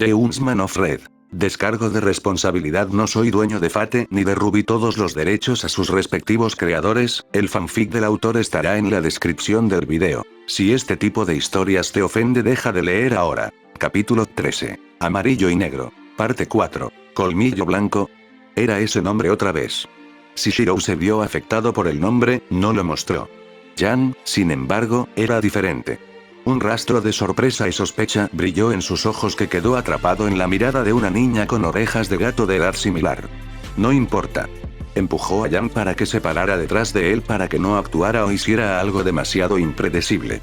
The Huntsman of Red. Descargo de responsabilidad. No soy dueño de Fate ni de Ruby. Todos los derechos a sus respectivos creadores. El fanfic del autor estará en la descripción del video. Si este tipo de historias te ofende, deja de leer ahora. Capítulo 13. Amarillo y negro. Parte 4. Colmillo blanco. Era ese nombre otra vez. Si Shirou se vio afectado por el nombre, no lo mostró. Jan, sin embargo, era diferente. Un rastro de sorpresa y sospecha brilló en sus ojos, que quedó atrapado en la mirada de una niña con orejas de gato de edad similar. No importa. Empujó a Jan para que se parara detrás de él para que no actuara o hiciera algo demasiado impredecible.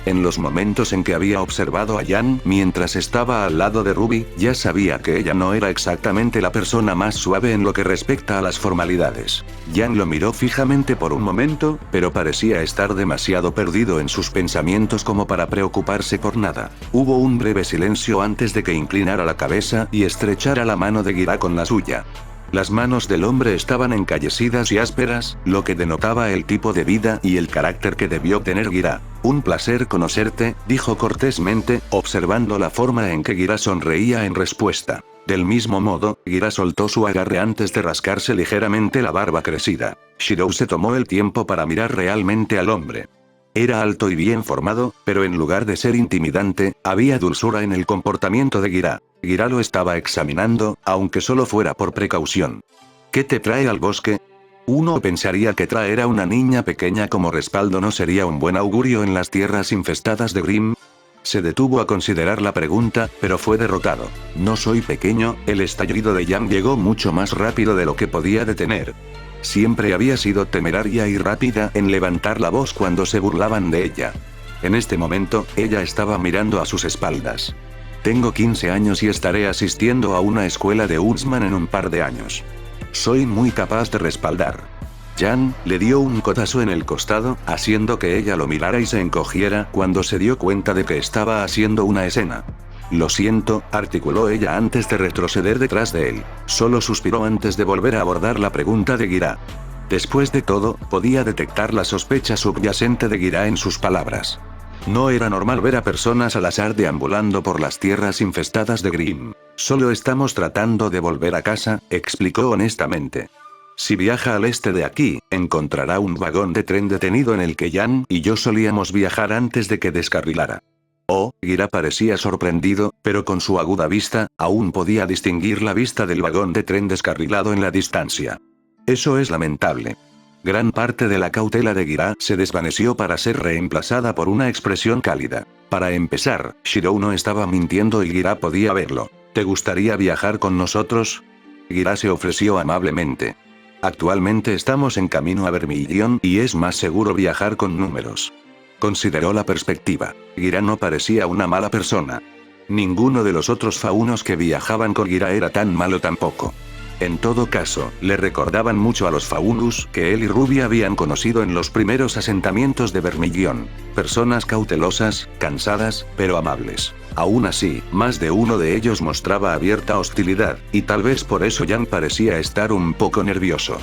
En los momentos en que había observado a Jan mientras estaba al lado de Ruby, ya sabía que ella no era exactamente la persona más suave en lo que respecta a las formalidades. Jan lo miró fijamente por un momento, pero parecía estar demasiado perdido en sus pensamientos como para preocuparse por nada. Hubo un breve silencio antes de que inclinara la cabeza y estrechara la mano de Gira con la suya. Las manos del hombre estaban encallecidas y ásperas, lo que denotaba el tipo de vida y el carácter que debió tener Gira. Un placer conocerte, dijo cortésmente, observando la forma en que Gira sonreía en respuesta. Del mismo modo, Gira soltó su agarre antes de rascarse ligeramente la barba crecida. Shirou se tomó el tiempo para mirar realmente al hombre. Era alto y bien formado, pero en lugar de ser intimidante, había dulzura en el comportamiento de Gira. Gira lo estaba examinando, aunque solo fuera por precaución. ¿Qué te trae al bosque? Uno pensaría que traer a una niña pequeña como respaldo no sería un buen augurio en las tierras infestadas de Grimm. Se detuvo a considerar la pregunta, pero fue derrotado. No soy pequeño. El estallido de Jan llegó mucho más rápido de lo que podía detener. Siempre había sido temeraria y rápida en levantar la voz cuando se burlaban de ella. En este momento, ella estaba mirando a sus espaldas. Tengo 15 años y estaré asistiendo a una escuela de Huntsman en un par de años. Soy muy capaz de respaldar. Jan le dio un codazo en el costado, haciendo que ella lo mirara y se encogiera cuando se dio cuenta de que estaba haciendo una escena. Lo siento, articuló ella antes de retroceder detrás de él. Solo suspiró antes de volver a abordar la pregunta de Gira. Después de todo, podía detectar la sospecha subyacente de Gira en sus palabras. No era normal ver a personas al azar deambulando por las tierras infestadas de Grimm. Solo estamos tratando de volver a casa, explicó honestamente. Si viaja al este de aquí, encontrará un vagón de tren detenido en el que Jan y yo solíamos viajar antes de que descarrilara. Oh, Gira parecía sorprendido, pero con su aguda vista, aún podía distinguir la vista del vagón de tren descarrilado en la distancia. Eso es lamentable. Gran parte de la cautela de Gira se desvaneció para ser reemplazada por una expresión cálida. Para empezar, Shirou no estaba mintiendo y Gira podía verlo. ¿Te gustaría viajar con nosotros? Gira se ofreció amablemente. Actualmente estamos en camino a Vermilion y es más seguro viajar con números. Consideró la perspectiva. Gira no parecía una mala persona. Ninguno de los otros faunos que viajaban con Gira era tan malo tampoco. En todo caso, le recordaban mucho a los faunus que él y Ruby habían conocido en los primeros asentamientos de Vermilion. Personas cautelosas, cansadas, pero amables. Aún así, más de uno de ellos mostraba abierta hostilidad, y tal vez por eso Jan parecía estar un poco nervioso.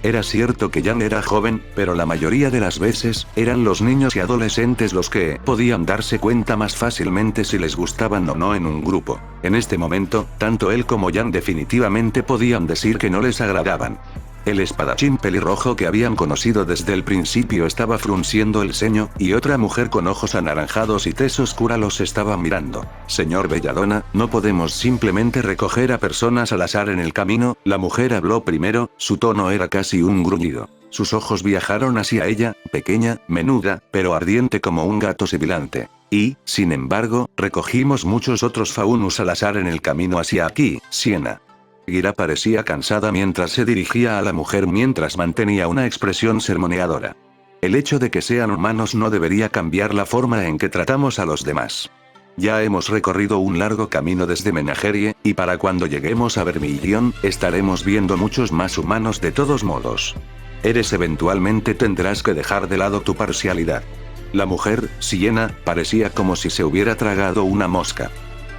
Era cierto que Jan era joven, pero la mayoría de las veces, eran los niños y adolescentes los que podían darse cuenta más fácilmente si les gustaban o no en un grupo. En este momento, tanto él como Jan definitivamente podían decir que no les agradaban. El espadachín pelirrojo que habían conocido desde el principio estaba frunciendo el ceño, y otra mujer con ojos anaranjados y tez oscura los estaba mirando. Señor Belladonna, no podemos simplemente recoger a personas al azar en el camino. La mujer habló primero, su tono era casi un gruñido. Sus ojos viajaron hacia ella, pequeña, menuda, pero ardiente como un gato sibilante. Y, sin embargo, recogimos muchos otros faunus al azar en el camino hacia aquí, Siena. Gira parecía cansada mientras se dirigía a la mujer mientras mantenía una expresión sermoneadora. El hecho de que sean humanos no debería cambiar la forma en que tratamos a los demás. Ya hemos recorrido un largo camino desde Menagerie, y para cuando lleguemos a Vermilion, estaremos viendo muchos más humanos de todos modos. Eventualmente tendrás que dejar de lado tu parcialidad. La mujer, Siena, parecía como si se hubiera tragado una mosca.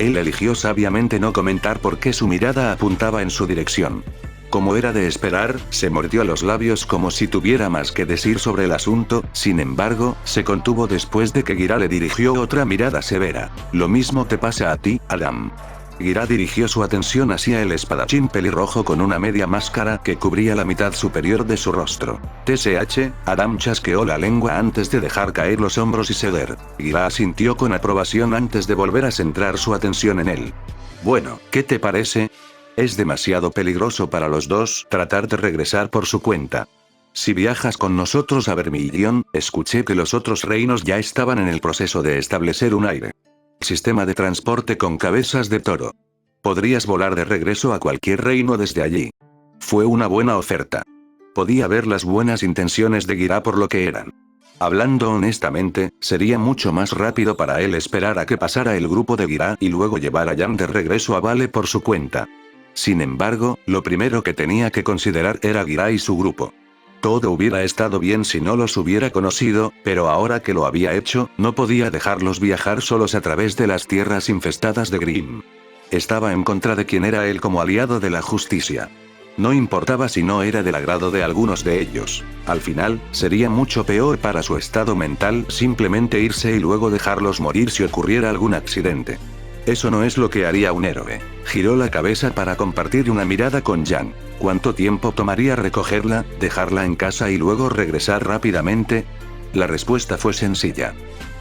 Él eligió sabiamente no comentar porque su mirada apuntaba en su dirección. Como era de esperar, se mordió los labios como si tuviera más que decir sobre el asunto. Sin embargo, se contuvo después de que Gira le dirigió otra mirada severa. Lo mismo te pasa a ti, Adam. Gira dirigió su atención hacia el espadachín pelirrojo con una media máscara que cubría la mitad superior de su rostro. TSH, Adam chasqueó la lengua antes de dejar caer los hombros y ceder. Gira asintió con aprobación antes de volver a centrar su atención en él. Bueno, ¿qué te parece? Es demasiado peligroso para los dos tratar de regresar por su cuenta. Si viajas con nosotros a Vermilion, escuché que los otros reinos ya estaban en el proceso de establecer un aire. Sistema de transporte con cabezas de toro. Podrías volar de regreso a cualquier reino desde allí. Fue una buena oferta. Podía ver las buenas intenciones de Gira por lo que eran. Hablando honestamente, sería mucho más rápido para él esperar a que pasara el grupo de Gira y luego llevar a Jan de regreso a Vale por su cuenta. Sin embargo, lo primero que tenía que considerar era Gira y su grupo. Todo hubiera estado bien si no los hubiera conocido, pero ahora que lo había hecho, no podía dejarlos viajar solos a través de las tierras infestadas de Grimm. Estaba en contra de quien era él como aliado de la justicia. No importaba si no era del agrado de algunos de ellos. Al final, sería mucho peor para su estado mental simplemente irse y luego dejarlos morir si ocurriera algún accidente. Eso no es lo que haría un héroe. Giró la cabeza para compartir una mirada con Jan. ¿Cuánto tiempo tomaría recogerla, dejarla en casa y luego regresar rápidamente? La respuesta fue sencilla.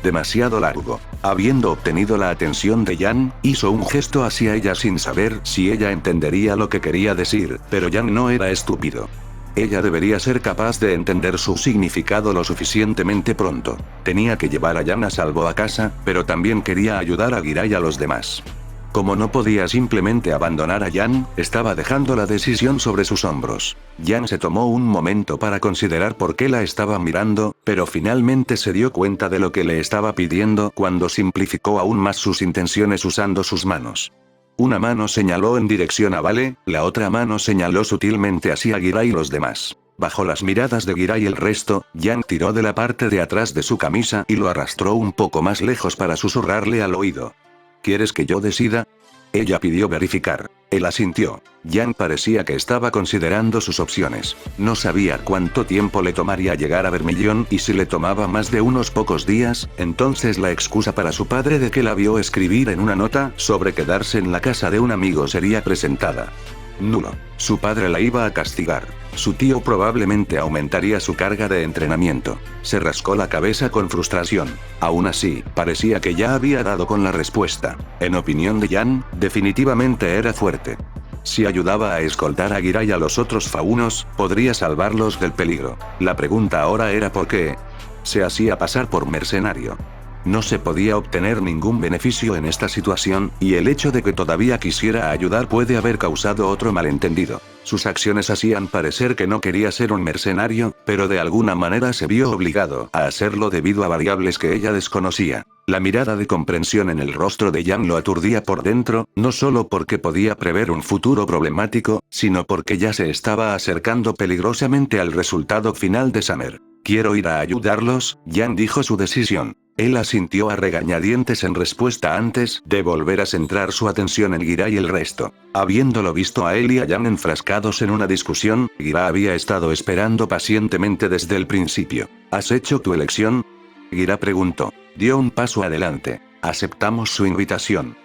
Demasiado largo. Habiendo obtenido la atención de Jan, hizo un gesto hacia ella sin saber si ella entendería lo que quería decir, pero Jan no era estúpido. Ella debería ser capaz de entender su significado lo suficientemente pronto. Tenía que llevar a Jan a salvo a casa, pero también quería ayudar a Gira y a los demás. Como no podía simplemente abandonar a Jan, estaba dejando la decisión sobre sus hombros. Jan se tomó un momento para considerar por qué la estaba mirando, pero finalmente se dio cuenta de lo que le estaba pidiendo cuando simplificó aún más sus intenciones usando sus manos. Una mano señaló en dirección a Vale, la otra mano señaló sutilmente hacia Gira y los demás. Bajo las miradas de Gira y el resto, Jan tiró de la parte de atrás de su camisa y lo arrastró un poco más lejos para susurrarle al oído. ¿Quieres que yo decida? Ella pidió verificar. Él asintió. Jan parecía que estaba considerando sus opciones. No sabía cuánto tiempo le tomaría llegar a Vermilion y si le tomaba más de unos pocos días, entonces la excusa para su padre de que la vio escribir en una nota sobre quedarse en la casa de un amigo sería presentada. Nulo. Su padre la iba a castigar. Su tío probablemente aumentaría su carga de entrenamiento. Se rascó la cabeza con frustración. Aún así, parecía que ya había dado con la respuesta. En opinión de Jan, definitivamente era fuerte. Si ayudaba a escoltar a Gira y a los otros faunos, podría salvarlos del peligro. La pregunta ahora era por qué se hacía pasar por mercenario. No se podía obtener ningún beneficio en esta situación, y el hecho de que todavía quisiera ayudar puede haber causado otro malentendido. Sus acciones hacían parecer que no quería ser un mercenario, pero de alguna manera se vio obligado a hacerlo debido a variables que ella desconocía. La mirada de comprensión en el rostro de Jan lo aturdía por dentro, no solo porque podía prever un futuro problemático, sino porque ya se estaba acercando peligrosamente al resultado final de Summer. Quiero ir a ayudarlos, Jan dijo su decisión. Él asintió a regañadientes en respuesta antes de volver a centrar su atención en Gira y el resto. Habiéndolo visto a él y a Jan enfrascados en una discusión, Gira había estado esperando pacientemente desde el principio. ¿Has hecho tu elección? Gira preguntó. Dio un paso adelante. Aceptamos su invitación.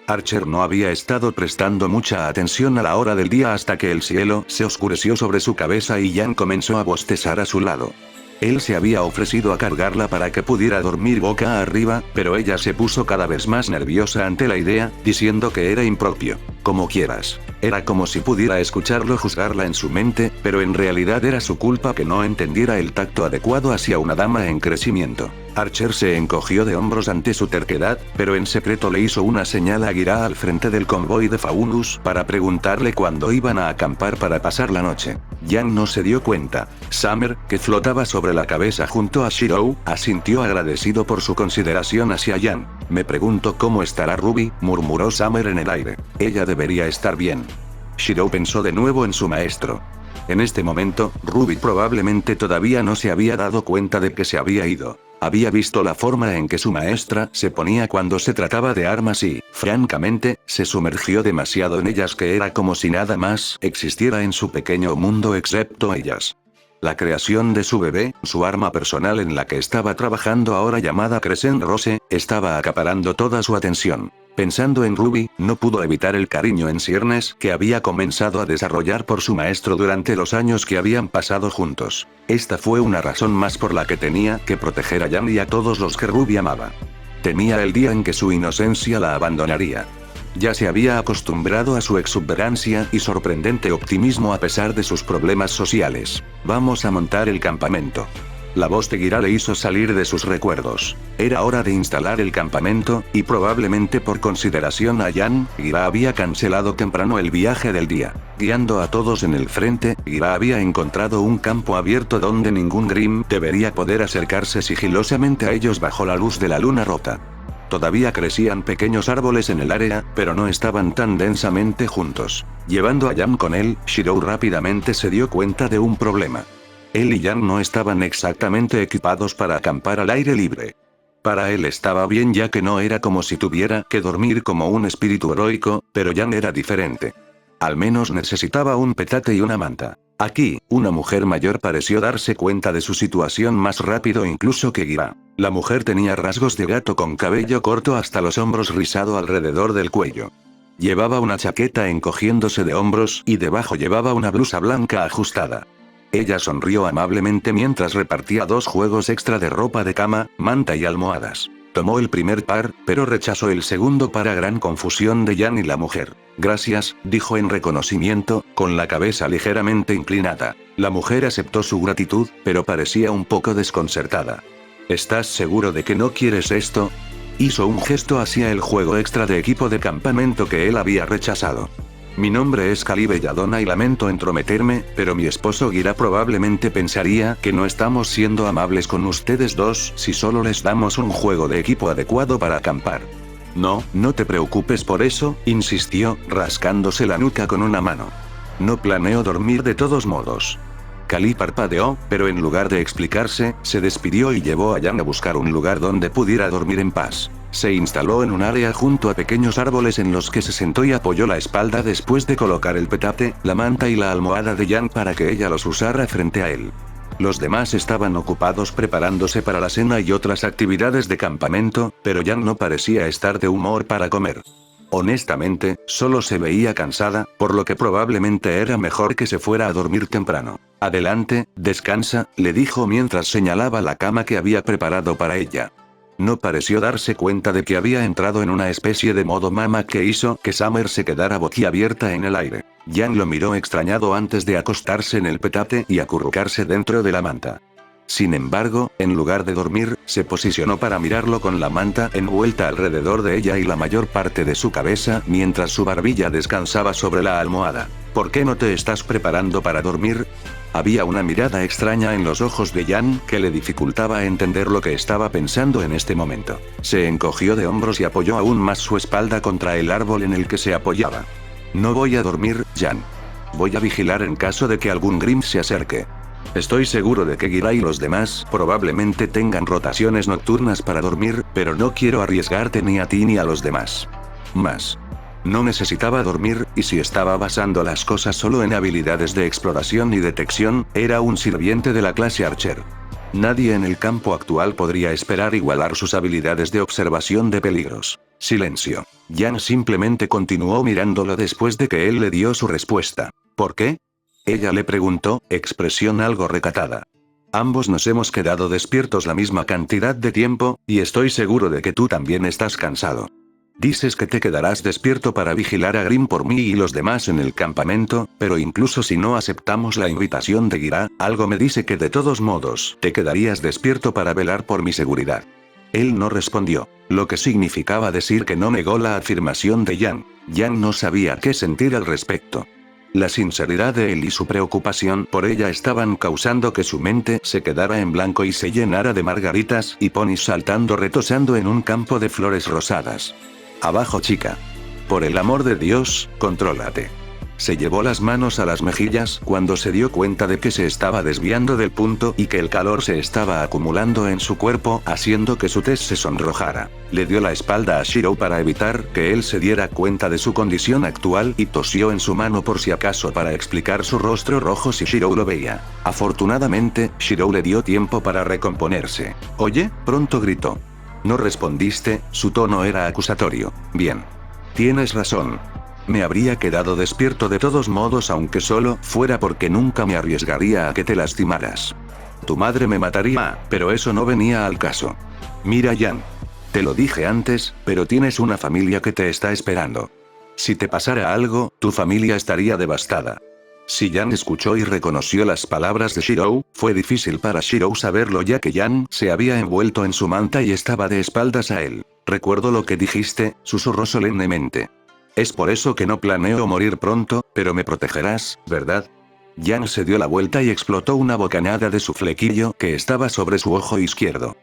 Archer no había estado prestando mucha atención a la hora del día hasta que el cielo se oscureció sobre su cabeza y Jan comenzó a bostezar a su lado. Él se había ofrecido a cargarla para que pudiera dormir boca arriba, pero ella se puso cada vez más nerviosa ante la idea, diciendo que era impropio. Como quieras. Era como si pudiera escucharlo juzgarla en su mente, pero en realidad era su culpa que no entendiera el tacto adecuado hacia una dama en crecimiento. Archer se encogió de hombros ante su terquedad, pero en secreto le hizo una señal a Gira al frente del convoy de Faunus para preguntarle cuándo iban a acampar para pasar la noche. Jan no se dio cuenta. Summer, que flotaba sobre la cabeza junto a Shirou, asintió agradecido por su consideración hacia Jan. Me pregunto cómo estará Ruby, murmuró Summer en el aire. Ella debería estar bien. Shirou pensó de nuevo en su maestro. En este momento, Ruby probablemente todavía no se había dado cuenta de que se había ido. Había visto la forma en que su maestra se ponía cuando se trataba de armas y, francamente, se sumergió demasiado en ellas que era como si nada más existiera en su pequeño mundo excepto ellas. La creación de su bebé, su arma personal en la que estaba trabajando ahora llamada Crescent Rose, estaba acaparando toda su atención. Pensando en Ruby, no pudo evitar el cariño en ciernes que había comenzado a desarrollar por su maestro durante los años que habían pasado juntos. Esta fue una razón más por la que tenía que proteger a Jan y a todos los que Ruby amaba. Temía el día en que su inocencia la abandonaría. Ya se había acostumbrado a su exuberancia y sorprendente optimismo a pesar de sus problemas sociales. Vamos a montar el campamento. La voz de Gira le hizo salir de sus recuerdos. Era hora de instalar el campamento, y probablemente por consideración a Jan, Gira había cancelado temprano el viaje del día. Guiando a todos en el frente, Gira había encontrado un campo abierto donde ningún Grimm debería poder acercarse sigilosamente a ellos bajo la luz de la luna rota. Todavía crecían pequeños árboles en el área, pero no estaban tan densamente juntos. Llevando a Jan con él, Shirou rápidamente se dio cuenta de un problema. Él y Jan no estaban exactamente equipados para acampar al aire libre. Para él estaba bien ya que no era como si tuviera que dormir como un espíritu heroico, pero Jan era diferente. Al menos necesitaba un petate y una manta. Aquí, una mujer mayor pareció darse cuenta de su situación más rápido incluso que Gira. La mujer tenía rasgos de gato con cabello corto hasta los hombros rizado alrededor del cuello. Llevaba una chaqueta encogiéndose de hombros y debajo llevaba una blusa blanca ajustada. Ella sonrió amablemente mientras repartía 2 juegos extra de ropa de cama, manta y almohadas. Tomó el primer par, pero rechazó el segundo para gran confusión de Jan y la mujer. Gracias, dijo en reconocimiento, con la cabeza ligeramente inclinada. La mujer aceptó su gratitud, pero parecía un poco desconcertada. ¿Estás seguro de que no quieres esto? Hizo un gesto hacia el juego extra de equipo de campamento que él había rechazado. Mi nombre es Kali Belladonna y lamento entrometerme, pero mi esposo Gira probablemente pensaría que no estamos siendo amables con ustedes dos si solo les damos un juego de equipo adecuado para acampar. No, no te preocupes por eso, insistió, rascándose la nuca con una mano. No planeo dormir de todos modos. Kali parpadeó, pero en lugar de explicarse, se despidió y llevó a Jan a buscar un lugar donde pudiera dormir en paz. Se instaló en un área junto a pequeños árboles en los que se sentó y apoyó la espalda después de colocar el petate, la manta y la almohada de Jan para que ella los usara frente a él. Los demás estaban ocupados preparándose para la cena y otras actividades de campamento, pero Jan no parecía estar de humor para comer. Honestamente, solo se veía cansada, por lo que probablemente era mejor que se fuera a dormir temprano. Adelante, descansa, le dijo mientras señalaba la cama que había preparado para ella. No pareció darse cuenta de que había entrado en una especie de modo mama que hizo que Summer se quedara boquiabierta en el aire. Jan lo miró extrañado antes de acostarse en el petate y acurrucarse dentro de la manta. Sin embargo, en lugar de dormir, se posicionó para mirarlo con la manta envuelta alrededor de ella y la mayor parte de su cabeza mientras su barbilla descansaba sobre la almohada. ¿Por qué no te estás preparando para dormir? Había una mirada extraña en los ojos de Jan que le dificultaba entender lo que estaba pensando en este momento. Se encogió de hombros y apoyó aún más su espalda contra el árbol en el que se apoyaba. No voy a dormir, Jan. Voy a vigilar en caso de que algún Grimm se acerque. Estoy seguro de que Gira y los demás probablemente tengan rotaciones nocturnas para dormir, pero no quiero arriesgarte ni a ti ni a los demás. Más. No necesitaba dormir, y si estaba basando las cosas solo en habilidades de exploración y detección, era un sirviente de la clase Archer. Nadie en el campo actual podría esperar igualar sus habilidades de observación de peligros. Silencio. Jan simplemente continuó mirándolo después de que él le dio su respuesta. ¿Por qué? Ella le preguntó, expresión algo recatada. Ambos nos hemos quedado despiertos la misma cantidad de tiempo, y estoy seguro de que tú también estás cansado. Dices que te quedarás despierto para vigilar a Grimm por mí y los demás en el campamento, pero incluso si no aceptamos la invitación de Gira, algo me dice que de todos modos, te quedarías despierto para velar por mi seguridad. Él no respondió, lo que significaba decir que no negó la afirmación de Jan. Jan no sabía qué sentir al respecto. La sinceridad de él y su preocupación por ella estaban causando que su mente se quedara en blanco y se llenara de margaritas y ponis saltando retosando en un campo de flores rosadas. Abajo chica. Por el amor de Dios, contrólate. Se llevó las manos a las mejillas cuando se dio cuenta de que se estaba desviando del punto y que el calor se estaba acumulando en su cuerpo, haciendo que su tez se sonrojara. Le dio la espalda a Shirou para evitar que él se diera cuenta de su condición actual y tosió en su mano por si acaso para explicar su rostro rojo si Shirou lo veía. Afortunadamente, Shirou le dio tiempo para recomponerse. «Oye», pronto gritó. «¿No respondiste?». Su tono era acusatorio. «Bien. Tienes razón. Me habría quedado despierto de todos modos aunque solo fuera porque nunca me arriesgaría a que te lastimaras. Tu madre me mataría, pero eso no venía al caso. Mira, Yan. Te lo dije antes, pero tienes una familia que te está esperando. Si te pasara algo, tu familia estaría devastada». Si Yan escuchó y reconoció las palabras de Shirou, fue difícil para Shirou saberlo ya que Yan se había envuelto en su manta y estaba de espaldas a él. «Recuerdo lo que dijiste», susurró solemnemente. «Es por eso que no planeo morir pronto, pero me protegerás, ¿verdad?». Yan se dio la vuelta y explotó una bocanada de su flequillo que estaba sobre su ojo izquierdo.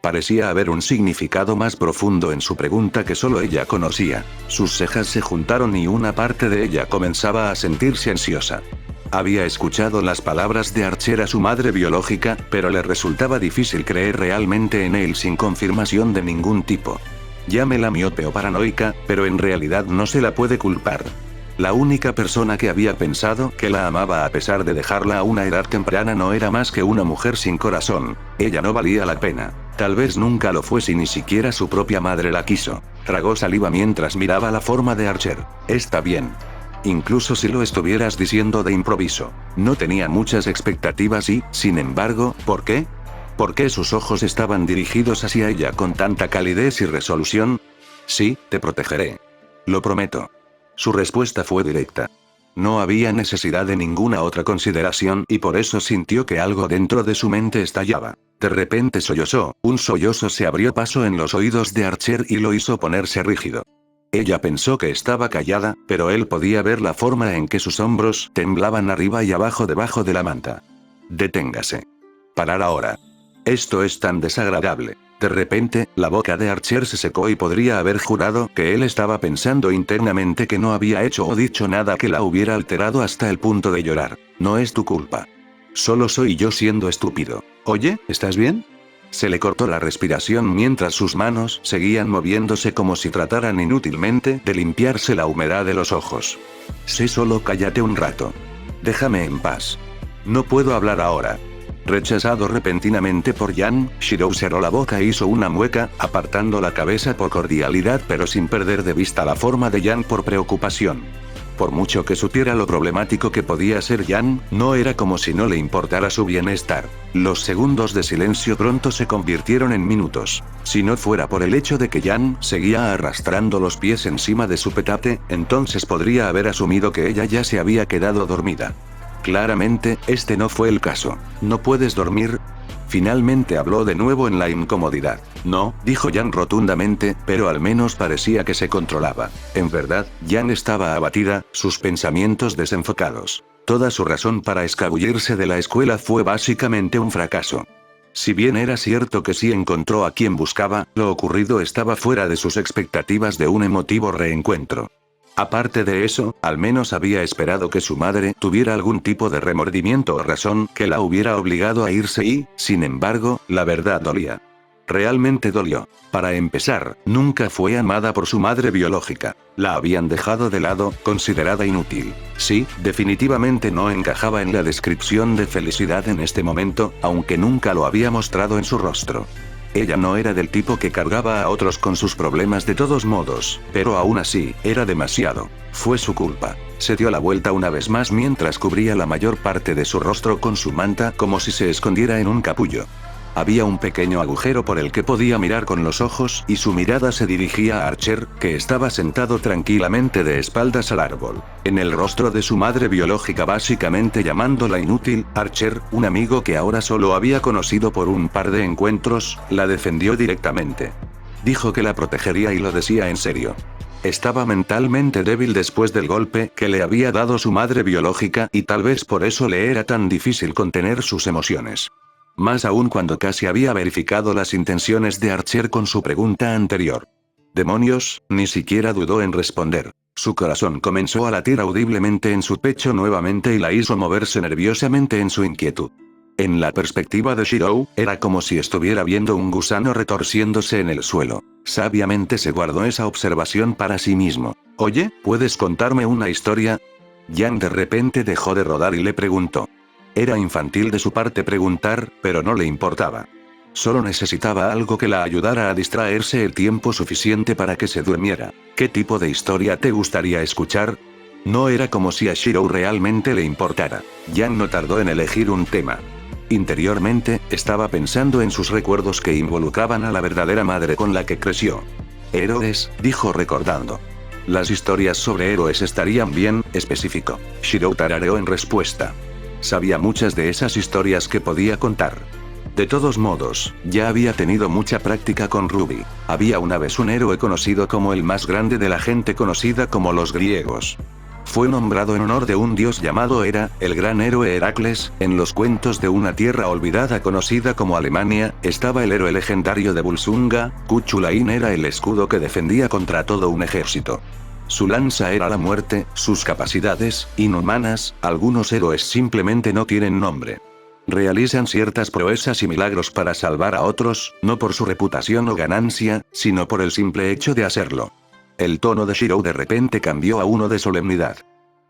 Parecía haber un significado más profundo en su pregunta que solo ella conocía. Sus cejas se juntaron y una parte de ella comenzaba a sentirse ansiosa. Había escuchado las palabras de Archer a su madre biológica, pero le resultaba difícil creer realmente en él sin confirmación de ningún tipo. Llámela miope o paranoica, pero en realidad no se la puede culpar. La única persona que había pensado que la amaba a pesar de dejarla a una edad temprana no era más que una mujer sin corazón. Ella no valía la pena. Tal vez nunca lo fue si ni siquiera su propia madre la quiso. Tragó saliva mientras miraba la forma de Archer. «Está bien. Incluso si lo estuvieras diciendo de improviso. No tenía muchas expectativas y, sin embargo, ¿por qué? ¿Por qué sus ojos estaban dirigidos hacia ella con tanta calidez y resolución? «Sí, te protegeré. Lo prometo». Su respuesta fue directa. No había necesidad de ninguna otra consideración y por eso sintió que algo dentro de su mente estallaba. De repente sollozó, un sollozo se abrió paso en los oídos de Archer y lo hizo ponerse rígido. Ella pensó que estaba callada, pero él podía ver la forma en que sus hombros temblaban arriba y abajo debajo de la manta. «Deténgase. Parar ahora. Esto es tan desagradable». De repente, la boca de Archer se secó y podría haber jurado que él estaba pensando internamente que no había hecho o dicho nada que la hubiera alterado hasta el punto de llorar. «No es tu culpa. Solo soy yo siendo estúpido. Oye, ¿estás bien?». Se le cortó la respiración mientras sus manos seguían moviéndose como si trataran inútilmente de limpiarse la humedad de los ojos. «Sé, solo cállate un rato. Déjame en paz. No puedo hablar ahora». Rechazado repentinamente por Yan, Shirou cerró la boca e hizo una mueca, apartando la cabeza por cordialidad pero sin perder de vista la forma de Yan por preocupación. Por mucho que supiera lo problemático que podía ser Yan, no era como si no le importara su bienestar. Los segundos de silencio pronto se convirtieron en minutos. Si no fuera por el hecho de que Yan seguía arrastrando los pies encima de su petate, entonces podría haber asumido que ella ya se había quedado dormida. Claramente, este no fue el caso. «¿No puedes dormir?». Finalmente habló de nuevo en la incomodidad. «No», dijo Yan rotundamente, pero al menos parecía que se controlaba. En verdad, Yan estaba abatida, sus pensamientos desenfocados. Toda su razón para escabullirse de la escuela fue básicamente un fracaso. Si bien era cierto que sí encontró a quien buscaba, lo ocurrido estaba fuera de sus expectativas de un emotivo reencuentro. Aparte de eso, al menos había esperado que su madre tuviera algún tipo de remordimiento o razón que la hubiera obligado a irse y, sin embargo, la verdad dolía. Realmente dolió. Para empezar, nunca fue amada por su madre biológica. La habían dejado de lado, considerada inútil. Sí, definitivamente no encajaba en la descripción de felicidad en este momento, aunque nunca lo había mostrado en su rostro. Ella no era del tipo que cargaba a otros con sus problemas de todos modos, pero aún así, era demasiado. Fue su culpa. Se dio la vuelta una vez más mientras cubría la mayor parte de su rostro con su manta como si se escondiera en un capullo. Había un pequeño agujero por el que podía mirar con los ojos y su mirada se dirigía a Archer, que estaba sentado tranquilamente de espaldas al árbol. En el rostro de su madre biológica básicamente llamándola inútil, Archer, un amigo que ahora solo había conocido por un par de encuentros, la defendió directamente. Dijo que la protegería y lo decía en serio. Estaba mentalmente débil después del golpe que le había dado su madre biológica y tal vez por eso le era tan difícil contener sus emociones. Más aún cuando casi había verificado las intenciones de Archer con su pregunta anterior. Demonios, ni siquiera dudó en responder. Su corazón comenzó a latir audiblemente en su pecho nuevamente y la hizo moverse nerviosamente en su inquietud. En la perspectiva de Shirou, era como si estuviera viendo un gusano retorciéndose en el suelo. Sabiamente se guardó esa observación para sí mismo. Oye, ¿puedes contarme una historia? Yang de repente dejó de rodar y le preguntó. Era infantil de su parte preguntar, pero no le importaba. Solo necesitaba algo que la ayudara a distraerse el tiempo suficiente para que se durmiera. ¿Qué tipo de historia te gustaría escuchar? No era como si a Shirou realmente le importara. Yang no tardó en elegir un tema. Interiormente, estaba pensando en sus recuerdos que involucraban a la verdadera madre con la que creció. Héroes, dijo recordando. Las historias sobre héroes estarían bien, especificó. Shirou tarareó en respuesta. Sabía muchas de esas historias que podía contar. De todos modos, ya había tenido mucha práctica con Ruby. Había una vez un héroe conocido como el más grande de la gente conocida como los griegos. Fue nombrado en honor de un dios llamado Hera, el gran héroe Heracles. En los cuentos de una tierra olvidada conocida como Alemania, estaba el héroe legendario de Volsunga. Cuchulain era el escudo que defendía contra todo un ejército. Su lanza era la muerte, sus capacidades, inhumanas. Algunos héroes simplemente no tienen nombre. Realizan ciertas proezas y milagros para salvar a otros, no por su reputación o ganancia, sino por el simple hecho de hacerlo. El tono de Shirou de repente cambió a uno de solemnidad.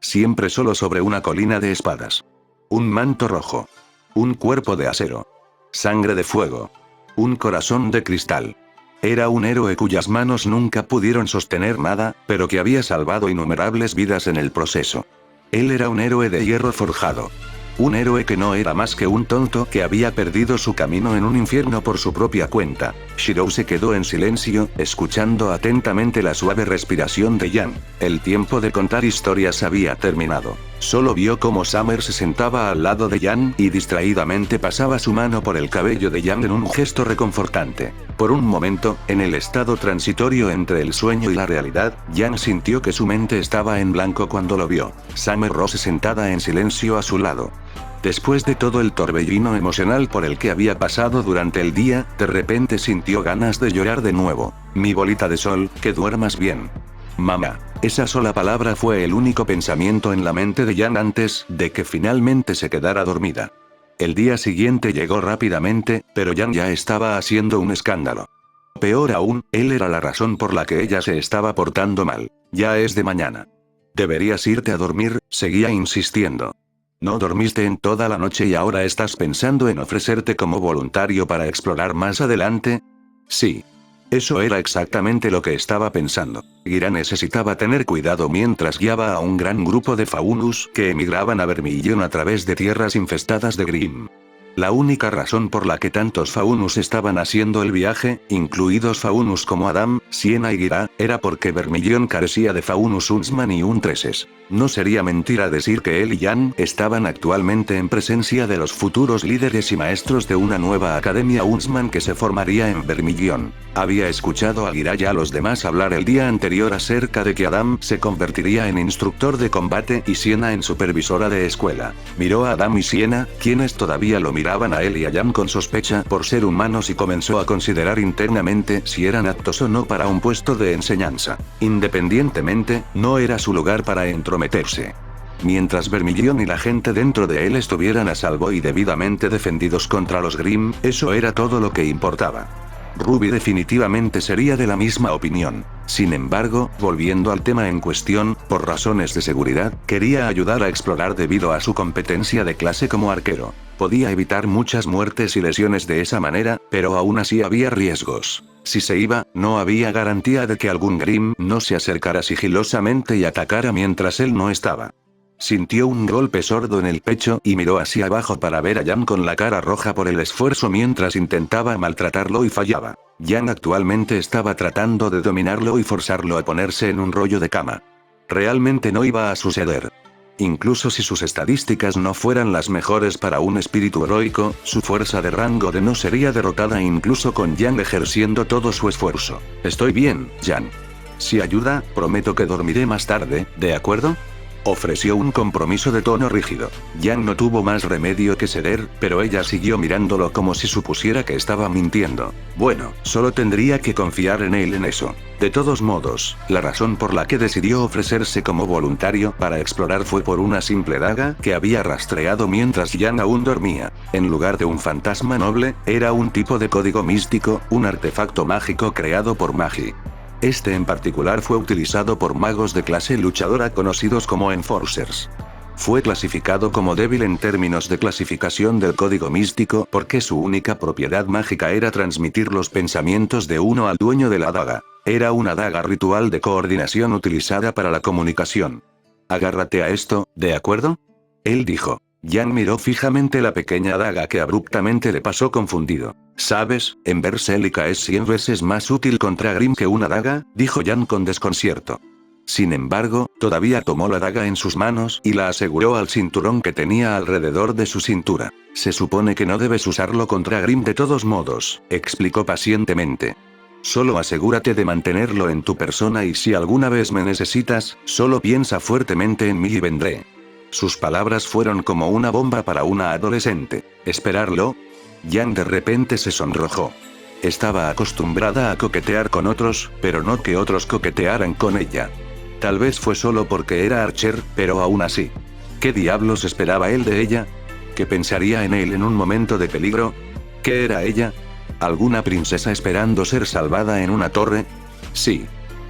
Siempre solo sobre una colina de espadas. Un manto rojo. Un cuerpo de acero. Sangre de fuego. Un corazón de cristal. Era un héroe cuyas manos nunca pudieron sostener nada, pero que había salvado innumerables vidas en el proceso. Él era un héroe de hierro forjado. Un héroe que no era más que un tonto que había perdido su camino en un infierno por su propia cuenta. Shirou se quedó en silencio, escuchando atentamente la suave respiración de Yang. El tiempo de contar historias había terminado. Solo vio cómo Summer se sentaba al lado de Yang y distraídamente pasaba su mano por el cabello de Yang en un gesto reconfortante. Por un momento, en el estado transitorio entre el sueño y la realidad, Yang sintió que su mente estaba en blanco cuando lo vio. Summer Rose sentada en silencio a su lado. Después de todo el torbellino emocional por el que había pasado durante el día, de repente sintió ganas de llorar de nuevo. Mi bolita de sol, que duermas bien. Mamá. Esa sola palabra fue el único pensamiento en la mente de Yang antes de que finalmente se quedara dormida. El día siguiente llegó rápidamente, pero Yang ya estaba haciendo un escándalo. Peor aún, él era la razón por la que ella se estaba portando mal. Ya es de mañana. Deberías irte a dormir, seguía insistiendo. No dormiste en toda la noche y ahora estás pensando en ofrecerte como voluntario para explorar más adelante. Sí. Eso era exactamente lo que estaba pensando. Gira necesitaba tener cuidado mientras guiaba a un gran grupo de faunus que emigraban a Vermilion a través de tierras infestadas de Grimm. La única razón por la que tantos faunus estaban haciendo el viaje, incluidos faunus como Adam, Siena y Gira, era porque Vermilion carecía de faunus huntsman y untreses. No sería mentira decir que él y Yang estaban actualmente en presencia de los futuros líderes y maestros de una nueva academia huntsman que se formaría en Vermilion. Había escuchado a Gira y a los demás hablar el día anterior acerca de que Adam se convertiría en instructor de combate y Siena en supervisora de escuela. Miró a Adam y Siena, quienes todavía lo miraban a él y a Yang con sospecha por ser humanos y comenzó a considerar internamente si eran aptos o no para un puesto de enseñanza. Independientemente, no era su lugar para entrometerse. Mientras Vermilion y la gente dentro de él estuvieran a salvo y debidamente defendidos contra los Grimm, eso era todo lo que importaba. Ruby definitivamente sería de la misma opinión. Sin embargo, volviendo al tema en cuestión, por razones de seguridad, quería ayudar a explorar debido a su competencia de clase como arquero. Podía evitar muchas muertes y lesiones de esa manera, pero aún así había riesgos. Si se iba, no había garantía de que algún Grimm no se acercara sigilosamente y atacara mientras él no estaba. Sintió un golpe sordo en el pecho y miró hacia abajo para ver a Yang con la cara roja por el esfuerzo mientras intentaba maltratarlo y fallaba. Yang actualmente estaba tratando de dominarlo y forzarlo a ponerse en un rollo de cama. Realmente no iba a suceder. Incluso si sus estadísticas no fueran las mejores para un espíritu heroico, su fuerza de rango de no sería derrotada incluso con Yang ejerciendo todo su esfuerzo. Estoy bien, Yang. Si ayuda, prometo que dormiré más tarde, ¿de acuerdo? Ofreció un compromiso de tono rígido. Yang no tuvo más remedio que ceder, pero ella siguió mirándolo como si supusiera que estaba mintiendo. Bueno, solo tendría que confiar en él en eso. De todos modos, la razón por la que decidió ofrecerse como voluntario para explorar fue por una simple daga que había rastreado mientras Yang aún dormía. En lugar de un fantasma noble, era un tipo de código místico, un artefacto mágico creado por Magi. Este en particular fue utilizado por magos de clase luchadora conocidos como Enforcers. Fue clasificado como débil en términos de clasificación del código místico porque su única propiedad mágica era transmitir los pensamientos de uno al dueño de la daga. Era una daga ritual de coordinación utilizada para la comunicación. Agárrate a esto, ¿de acuerdo? Él dijo. Yang miró fijamente la pequeña daga que abruptamente le pasó confundido. ¿Sabes? En Berserker es 100 veces más útil contra Grimm que una daga, dijo Yang con desconcierto. Sin embargo, todavía tomó la daga en sus manos y la aseguró al cinturón que tenía alrededor de su cintura. Se supone que no debes usarlo contra Grimm de todos modos, explicó pacientemente. Solo asegúrate de mantenerlo en tu persona y si alguna vez me necesitas, solo piensa fuertemente en mí y vendré. Sus palabras fueron como una bomba para una adolescente. ¿Esperarlo? Yang de repente se sonrojó. Estaba acostumbrada a coquetear con otros, pero no que otros coquetearan con ella. Tal vez fue solo porque era Archer, pero aún así. ¿Qué diablos esperaba él de ella? ¿Qué pensaría en él en un momento de peligro? ¿Qué era ella? ¿Alguna princesa esperando ser salvada en una torre? Sí.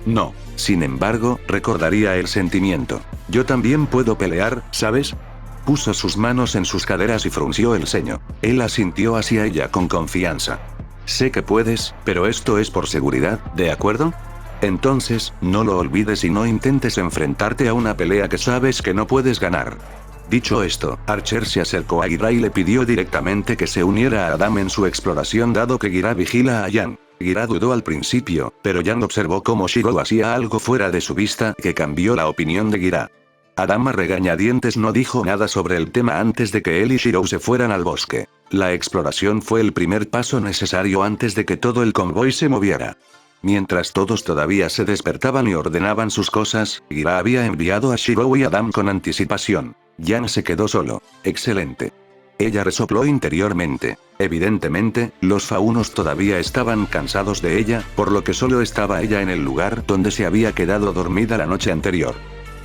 No. Sin embargo, recordaría el sentimiento. Yo también puedo pelear, ¿sabes? Puso sus manos en sus caderas y frunció el ceño. Él asintió hacia ella con confianza. Sé que puedes, pero esto es por seguridad, ¿de acuerdo? Entonces, no lo olvides y no intentes enfrentarte a una pelea que sabes que no puedes ganar. Dicho esto, Archer se acercó a Gira y le pidió directamente que se uniera a Adam en su exploración dado que Gira vigila a Yang. Gira dudó al principio, pero Yang observó cómo Shiro hacía algo fuera de su vista que cambió la opinión de Gira. Adam a regañadientes no dijo nada sobre el tema antes de que él y Shiro se fueran al bosque. La exploración fue el primer paso necesario antes de que todo el convoy se moviera. Mientras todos todavía se despertaban y ordenaban sus cosas, Gira había enviado a Shiro y Adam con anticipación. Yang se quedó solo. Excelente. Ella resopló interiormente. Evidentemente, los faunos todavía estaban cansados de ella, por lo que solo estaba ella en el lugar donde se había quedado dormida la noche anterior.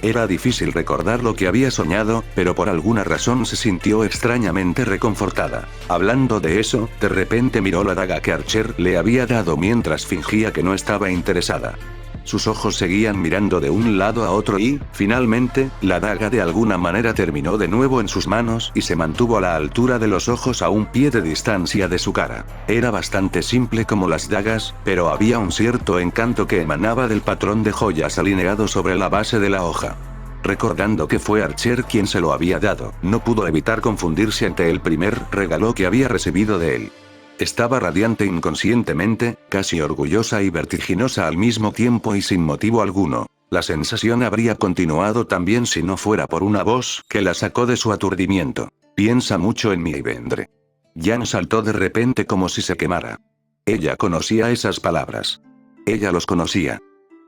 Era difícil recordar lo que había soñado, pero por alguna razón se sintió extrañamente reconfortada. Hablando de eso, de repente miró la daga que Archer le había dado mientras fingía que no estaba interesada. Sus ojos seguían mirando de un lado a otro y, finalmente, la daga de alguna manera terminó de nuevo en sus manos y se mantuvo a la altura de los ojos a un pie de distancia de su cara. Era bastante simple como las dagas, pero había un cierto encanto que emanaba del patrón de joyas alineado sobre la base de la hoja. Recordando que fue Archer quien se lo había dado, no pudo evitar confundirse ante el primer regalo que había recibido de él. Estaba radiante inconscientemente, casi orgullosa y vertiginosa al mismo tiempo y sin motivo alguno. La sensación habría continuado también si no fuera por una voz que la sacó de su aturdimiento. Piensa mucho en mí y vendré. Yang saltó de repente como si se quemara. Ella conocía esas palabras. Ella los conocía.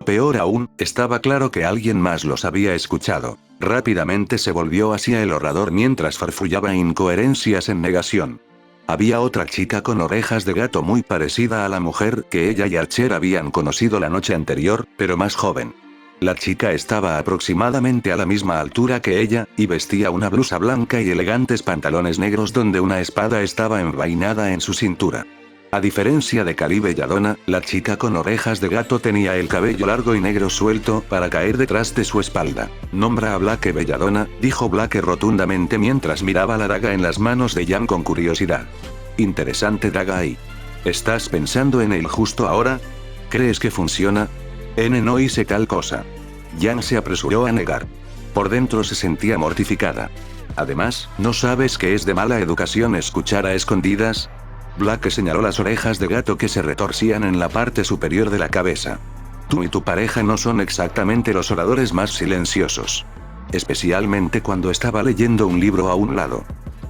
Peor aún, estaba claro que alguien más los había escuchado. Rápidamente se volvió hacia el orador mientras farfullaba incoherencias en negación. Había otra chica con orejas de gato muy parecida a la mujer que ella y Archer habían conocido la noche anterior, pero más joven. La chica estaba aproximadamente a la misma altura que ella, y vestía una blusa blanca y elegantes pantalones negros donde una espada estaba envainada en su cintura. A diferencia de Cali Belladonna, la chica con orejas de gato tenía el cabello largo y negro suelto para caer detrás de su espalda. Nombra a Blake Belladonna, dijo Blake rotundamente mientras miraba la daga en las manos de Yang con curiosidad. Interesante daga ahí. ¿Estás pensando en él justo ahora? ¿Crees que funciona? No hice tal cosa. Yang se apresuró a negar. Por dentro se sentía mortificada. Además, ¿no sabes que es de mala educación escuchar a escondidas? Blake señaló las orejas de gato que se retorcían en la parte superior de la cabeza. Tú y tu pareja no son exactamente los oradores más silenciosos. Especialmente cuando estaba leyendo un libro a un lado.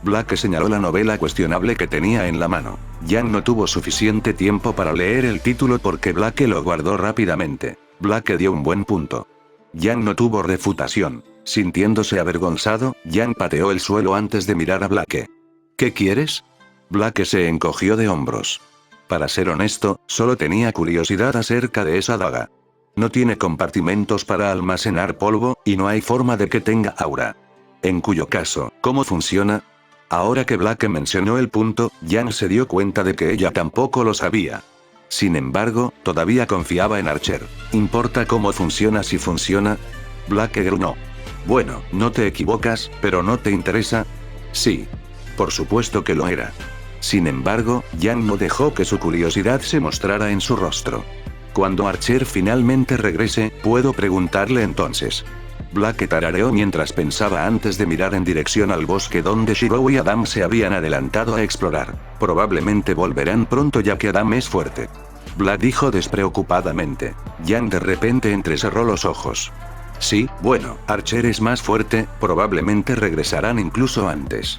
Blake señaló la novela cuestionable que tenía en la mano. Yang no tuvo suficiente tiempo para leer el título porque Blake lo guardó rápidamente. Blake dio un buen punto. Yang no tuvo refutación. Sintiéndose avergonzado, Jan pateó el suelo antes de mirar a Blake. ¿Qué quieres? Blake se encogió de hombros. Para ser honesto, solo tenía curiosidad acerca de esa daga. No tiene compartimentos para almacenar polvo, y no hay forma de que tenga aura. En cuyo caso, ¿cómo funciona? Ahora que Blake mencionó el punto, Jan se dio cuenta de que ella tampoco lo sabía. Sin embargo, todavía confiaba en Archer. ¿Importa cómo funciona si funciona? Blake gruñó. Bueno, no te equivocas, pero ¿no te interesa? Sí. Por supuesto que lo era. Sin embargo, Jan no dejó que su curiosidad se mostrara en su rostro. Cuando Archer finalmente regrese, puedo preguntarle entonces. Blake tarareó mientras pensaba antes de mirar en dirección al bosque donde Shiro y Adam se habían adelantado a explorar. Probablemente volverán pronto ya que Adam es fuerte. Blake dijo despreocupadamente. Jan de repente entrecerró los ojos. Sí, bueno, Archer es más fuerte, probablemente regresarán incluso antes.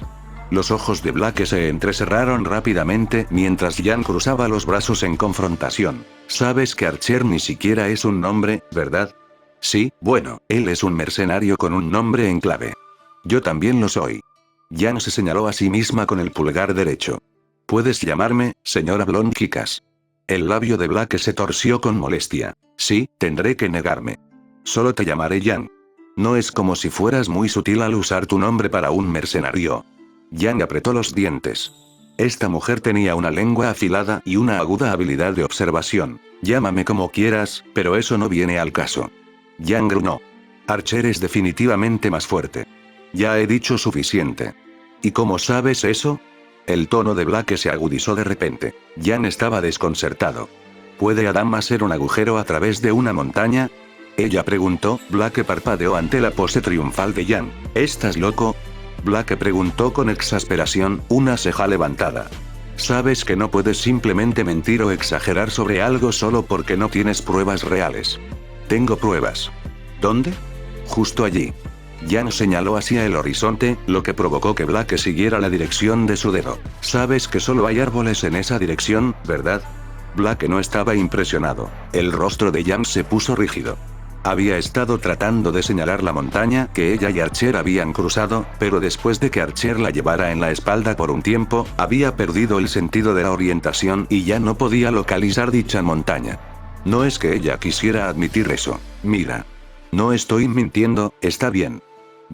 Los ojos de Blake se entrecerraron rápidamente mientras Jan cruzaba los brazos en confrontación. Sabes que Archer ni siquiera es un nombre, ¿verdad? Sí, bueno, él es un mercenario con un nombre en clave. Yo también lo soy. Jan se señaló a sí misma con el pulgar derecho. Puedes llamarme, señora Blondkikas. El labio de Blake se torció con molestia. Sí, tendré que negarme. Solo te llamaré Jan. No es como si fueras muy sutil al usar tu nombre para un mercenario. Jan apretó los dientes. Esta mujer tenía una lengua afilada y una aguda habilidad de observación. Llámame como quieras, pero eso no viene al caso. Jan gruñó. Archer es definitivamente más fuerte. Ya he dicho suficiente. ¿Y cómo sabes eso? El tono de Blake se agudizó de repente. Jan estaba desconcertado. ¿Puede Adam hacer un agujero a través de una montaña? Ella preguntó. Blake parpadeó ante la pose triunfal de Jan. ¿Estás loco? Blake preguntó con exasperación, una ceja levantada. Sabes que no puedes simplemente mentir o exagerar sobre algo solo porque no tienes pruebas reales. Tengo pruebas. ¿Dónde? Justo allí. Jan señaló hacia el horizonte, lo que provocó que Blake siguiera la dirección de su dedo. Sabes que solo hay árboles en esa dirección, ¿verdad? Blake no estaba impresionado. El rostro de Jan se puso rígido. Había estado tratando de señalar la montaña que ella y Archer habían cruzado, pero después de que Archer la llevara en la espalda por un tiempo, había perdido el sentido de la orientación y ya no podía localizar dicha montaña. No es que ella quisiera admitir eso. Mira. No estoy mintiendo, está bien.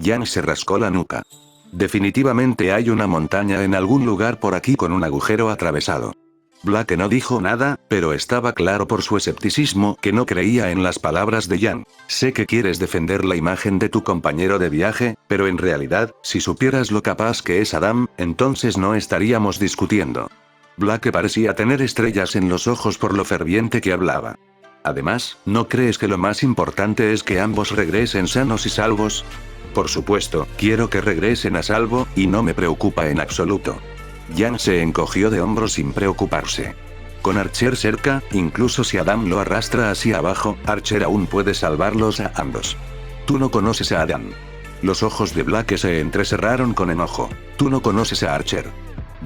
Jan se rascó la nuca. Definitivamente hay una montaña en algún lugar por aquí con un agujero atravesado. Blake no dijo nada, pero estaba claro por su escepticismo que no creía en las palabras de Jan. Sé que quieres defender la imagen de tu compañero de viaje, pero en realidad, si supieras lo capaz que es Adam, entonces no estaríamos discutiendo. Blake parecía tener estrellas en los ojos por lo ferviente que hablaba. Además, ¿no crees que lo más importante es que ambos regresen sanos y salvos? Por supuesto, quiero que regresen a salvo, y no me preocupa en absoluto. Jan se encogió de hombros sin preocuparse. Con Archer cerca, incluso si Adam lo arrastra hacia abajo, Archer aún puede salvarlos a ambos. Tú no conoces a Adam. Los ojos de Blake se entrecerraron con enojo. Tú no conoces a Archer.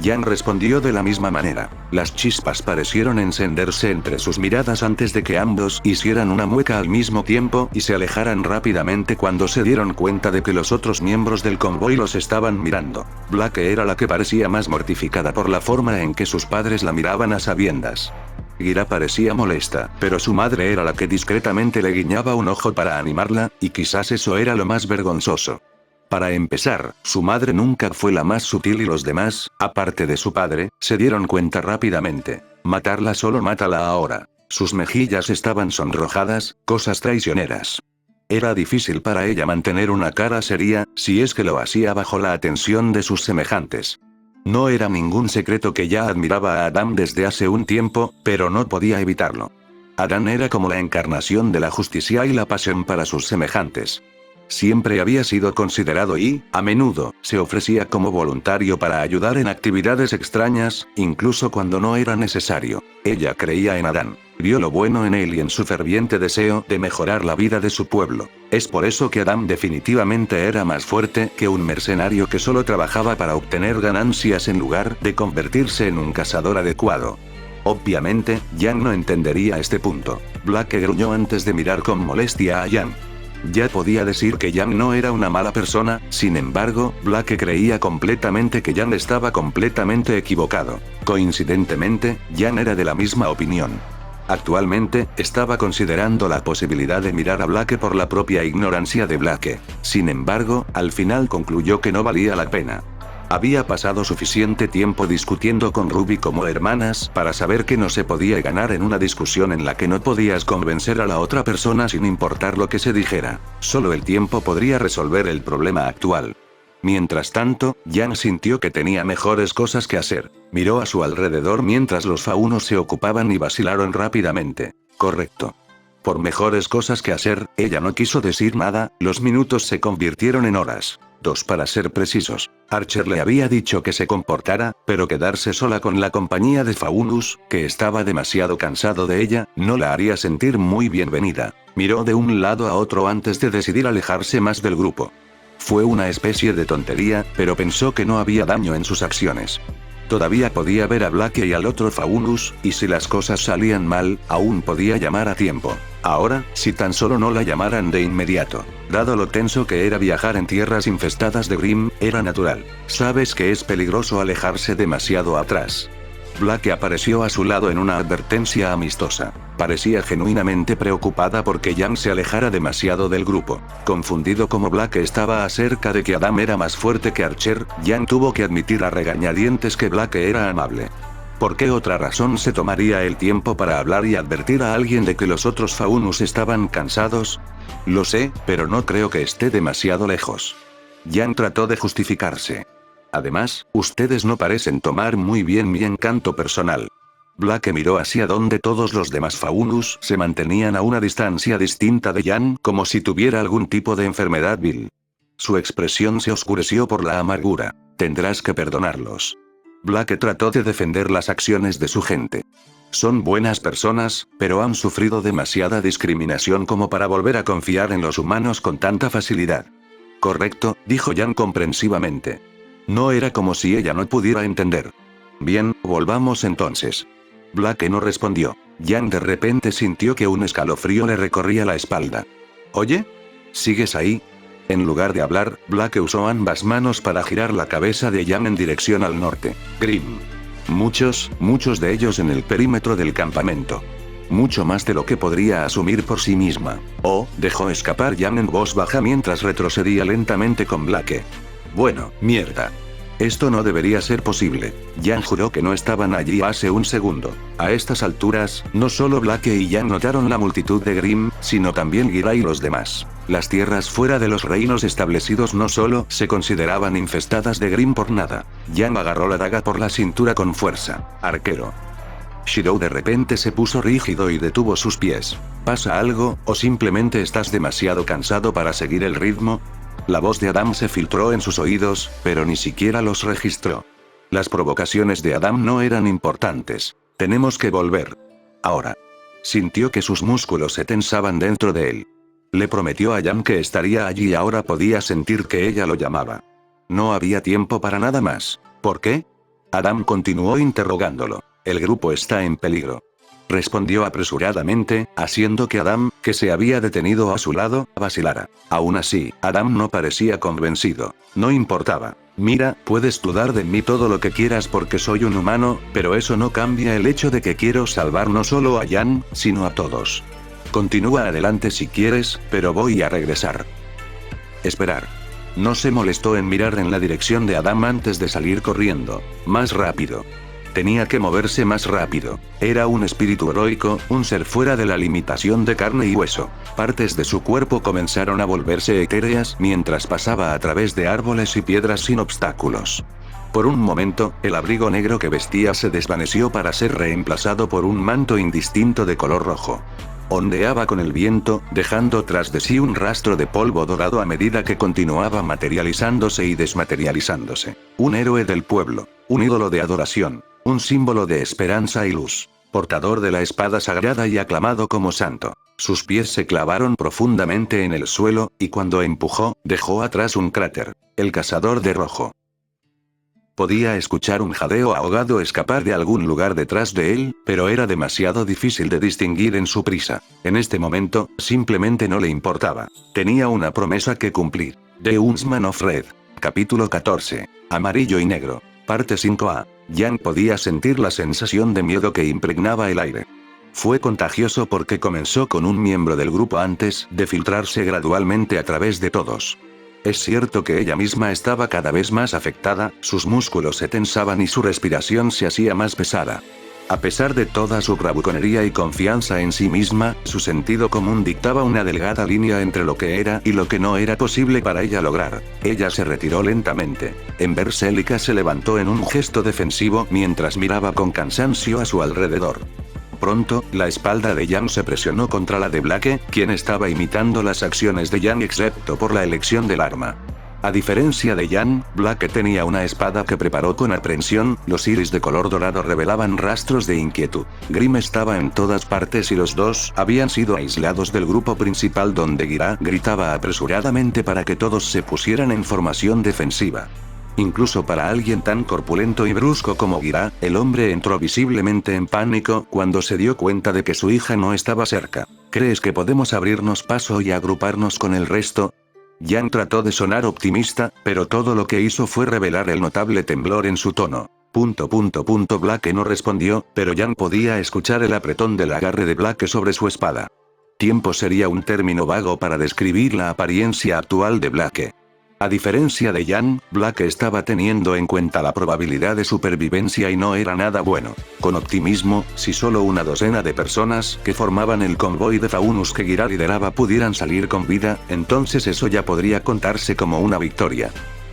Jan respondió de la misma manera. Las chispas parecieron encenderse entre sus miradas antes de que ambos hicieran una mueca al mismo tiempo y se alejaran rápidamente cuando se dieron cuenta de que los otros miembros del convoy los estaban mirando. Blake era la que parecía más mortificada por la forma en que sus padres la miraban a sabiendas. Gira parecía molesta, pero su madre era la que discretamente le guiñaba un ojo para animarla, y quizás eso era lo más vergonzoso. Para empezar, su madre nunca fue la más sutil y los demás, aparte de su padre, se dieron cuenta rápidamente. Matarla solo mátala ahora. Sus mejillas estaban sonrojadas, cosas traicioneras. Era difícil para ella mantener una cara seria, si es que lo hacía bajo la atención de sus semejantes. No era ningún secreto que ya admiraba a Adam desde hace un tiempo, pero no podía evitarlo. Adam era como la encarnación de la justicia y la pasión para sus semejantes. Siempre había sido considerado y, a menudo, se ofrecía como voluntario para ayudar en actividades extrañas, incluso cuando no era necesario. Ella creía en Adán. Vio lo bueno en él y en su ferviente deseo de mejorar la vida de su pueblo. Es por eso que Adam definitivamente era más fuerte que un mercenario que solo trabajaba para obtener ganancias en lugar de convertirse en un cazador adecuado. Obviamente, Jan no entendería este punto. Blake gruñó antes de mirar con molestia a Jan. Ya podía decir que Jan no era una mala persona, sin embargo, Blake creía completamente que Jan estaba completamente equivocado. Coincidentemente, Jan era de la misma opinión. Actualmente, estaba considerando la posibilidad de mirar a Blake por la propia ignorancia de Blake. Sin embargo, al final concluyó que no valía la pena. Había pasado suficiente tiempo discutiendo con Ruby como hermanas para saber que no se podía ganar en una discusión en la que no podías convencer a la otra persona sin importar lo que se dijera. Solo el tiempo podría resolver el problema actual. Mientras tanto, Jan sintió que tenía mejores cosas que hacer. Miró a su alrededor mientras los faunos se ocupaban y vacilaron rápidamente. Correcto. Por mejores cosas que hacer, ella no quiso decir nada, los minutos se convirtieron en horas. 2 para ser precisos. Archer le había dicho que se comportara, pero quedarse sola con la compañía de Faunus, que estaba demasiado cansado de ella, no la haría sentir muy bienvenida. Miró de un lado a otro antes de decidir alejarse más del grupo. Fue una especie de tontería, pero pensó que no había daño en sus acciones. Todavía podía ver a Blake y al otro Faunus, y si las cosas salían mal, aún podía llamar a tiempo. Ahora, si tan solo no la llamaran de inmediato. Dado lo tenso que era viajar en tierras infestadas de Grimm, era natural. Sabes que es peligroso alejarse demasiado atrás. Blake apareció a su lado en una advertencia amistosa. Parecía genuinamente preocupada porque Jan se alejara demasiado del grupo. Confundido como Blake estaba acerca de que Adam era más fuerte que Archer, Jan tuvo que admitir a regañadientes que Blake era amable. ¿Por qué otra razón se tomaría el tiempo para hablar y advertir a alguien de que los otros Faunus estaban cansados? Lo sé, pero no creo que esté demasiado lejos. Jan trató de justificarse. Además, ustedes no parecen tomar muy bien mi encanto personal. Blake miró hacia donde todos los demás Faunus se mantenían a una distancia distinta de Jan, como si tuviera algún tipo de enfermedad vil. Su expresión se oscureció por la amargura. Tendrás que perdonarlos. Blake trató de defender las acciones de su gente. Son buenas personas, pero han sufrido demasiada discriminación como para volver a confiar en los humanos con tanta facilidad. Correcto, dijo Jan comprensivamente. No era como si ella no pudiera entender. Bien, volvamos entonces. Blake no respondió. Jan de repente sintió que un escalofrío le recorría la espalda. ¿Oye? ¿Sigues ahí? En lugar de hablar, Blake usó ambas manos para girar la cabeza de Jan en dirección al norte. Grimm. Muchos de ellos en el perímetro del campamento. Mucho más de lo que podría asumir por sí misma. Oh, dejó escapar Jan en voz baja mientras retrocedía lentamente con Blake. Bueno, mierda. Esto no debería ser posible. Jan juró que no estaban allí hace un segundo. A estas alturas, no solo Blake y Jan notaron la multitud de Grimm, sino también Gira y los demás. Las tierras fuera de los reinos establecidos no solo se consideraban infestadas de Grimm por nada. Jan agarró la daga por la cintura con fuerza. Arquero. Shirou de repente se puso rígido y detuvo sus pies. ¿Pasa algo, o simplemente estás demasiado cansado para seguir el ritmo? La voz de Adam se filtró en sus oídos, pero ni siquiera los registró. Las provocaciones de Adam no eran importantes. Tenemos que volver. Ahora. Sintió que sus músculos se tensaban dentro de él. Le prometió a Jan que estaría allí y ahora podía sentir que ella lo llamaba. No había tiempo para nada más. ¿Por qué? Adam continuó interrogándolo. El grupo está en peligro. Respondió apresuradamente, haciendo que Adam, que se había detenido a su lado, vacilara. Aún así, Adam no parecía convencido. No importaba. Mira, puedes dudar de mí todo lo que quieras porque soy un humano, pero eso no cambia el hecho de que quiero salvar no solo a Jan, sino a todos. Continúa adelante si quieres, pero voy a regresar. Esperar. No se molestó en mirar en la dirección de Adam antes de salir corriendo. Más rápido. Tenía que moverse más rápido. Era un espíritu heroico, un ser fuera de la limitación de carne y hueso. Partes de su cuerpo comenzaron a volverse etéreas mientras pasaba a través de árboles y piedras sin obstáculos. Por un momento, el abrigo negro que vestía se desvaneció para ser reemplazado por un manto indistinto de color rojo. Ondeaba con el viento, dejando tras de sí un rastro de polvo dorado a medida que continuaba materializándose y desmaterializándose. Un héroe del pueblo, un ídolo de adoración, un símbolo de esperanza y luz, portador de la espada sagrada y aclamado como santo. Sus pies se clavaron profundamente en el suelo, y cuando empujó, dejó atrás un cráter. El cazador de rojo. Podía escuchar un jadeo ahogado escapar de algún lugar detrás de él, pero era demasiado difícil de distinguir en su prisa. En este momento, simplemente no le importaba. Tenía una promesa que cumplir. The Huntsman of Red. Capítulo 14. Amarillo y negro. Parte 5a. Yang podía sentir la sensación de miedo que impregnaba el aire. Fue contagioso porque comenzó con un miembro del grupo antes de filtrarse gradualmente a través de todos. Es cierto que ella misma estaba cada vez más afectada, sus músculos se tensaban y su respiración se hacía más pesada. A pesar de toda su bravuconería y confianza en sí misma, su sentido común dictaba una delgada línea entre lo que era y lo que no era posible para ella lograr. Ella se retiró lentamente. Ember Celica se levantó en un gesto defensivo mientras miraba con cansancio a su alrededor. Pronto, la espalda de Yang se presionó contra la de Blake, quien estaba imitando las acciones de Yang excepto por la elección del arma. A diferencia de Yang, Blake tenía una espada que preparó con aprensión, los iris de color dorado revelaban rastros de inquietud. Grimm estaba en todas partes y los dos habían sido aislados del grupo principal donde Gira gritaba apresuradamente para que todos se pusieran en formación defensiva. Incluso para alguien tan corpulento y brusco como Gira, el hombre entró visiblemente en pánico cuando se dio cuenta de que su hija no estaba cerca. ¿Crees que podemos abrirnos paso y agruparnos con el resto? Yang trató de sonar optimista, pero todo lo que hizo fue revelar el notable temblor en su tono. Blake no respondió, pero Yang podía escuchar el apretón del agarre de Blake sobre su espada. Tiempo sería un término vago para describir la apariencia actual de Blake. A diferencia de Yang, Blake estaba teniendo en cuenta la probabilidad de supervivencia y no era nada bueno. Con optimismo, si solo una docena de personas que formaban el convoy de Faunus que Gira lideraba pudieran salir con vida, entonces eso ya podría contarse como una victoria.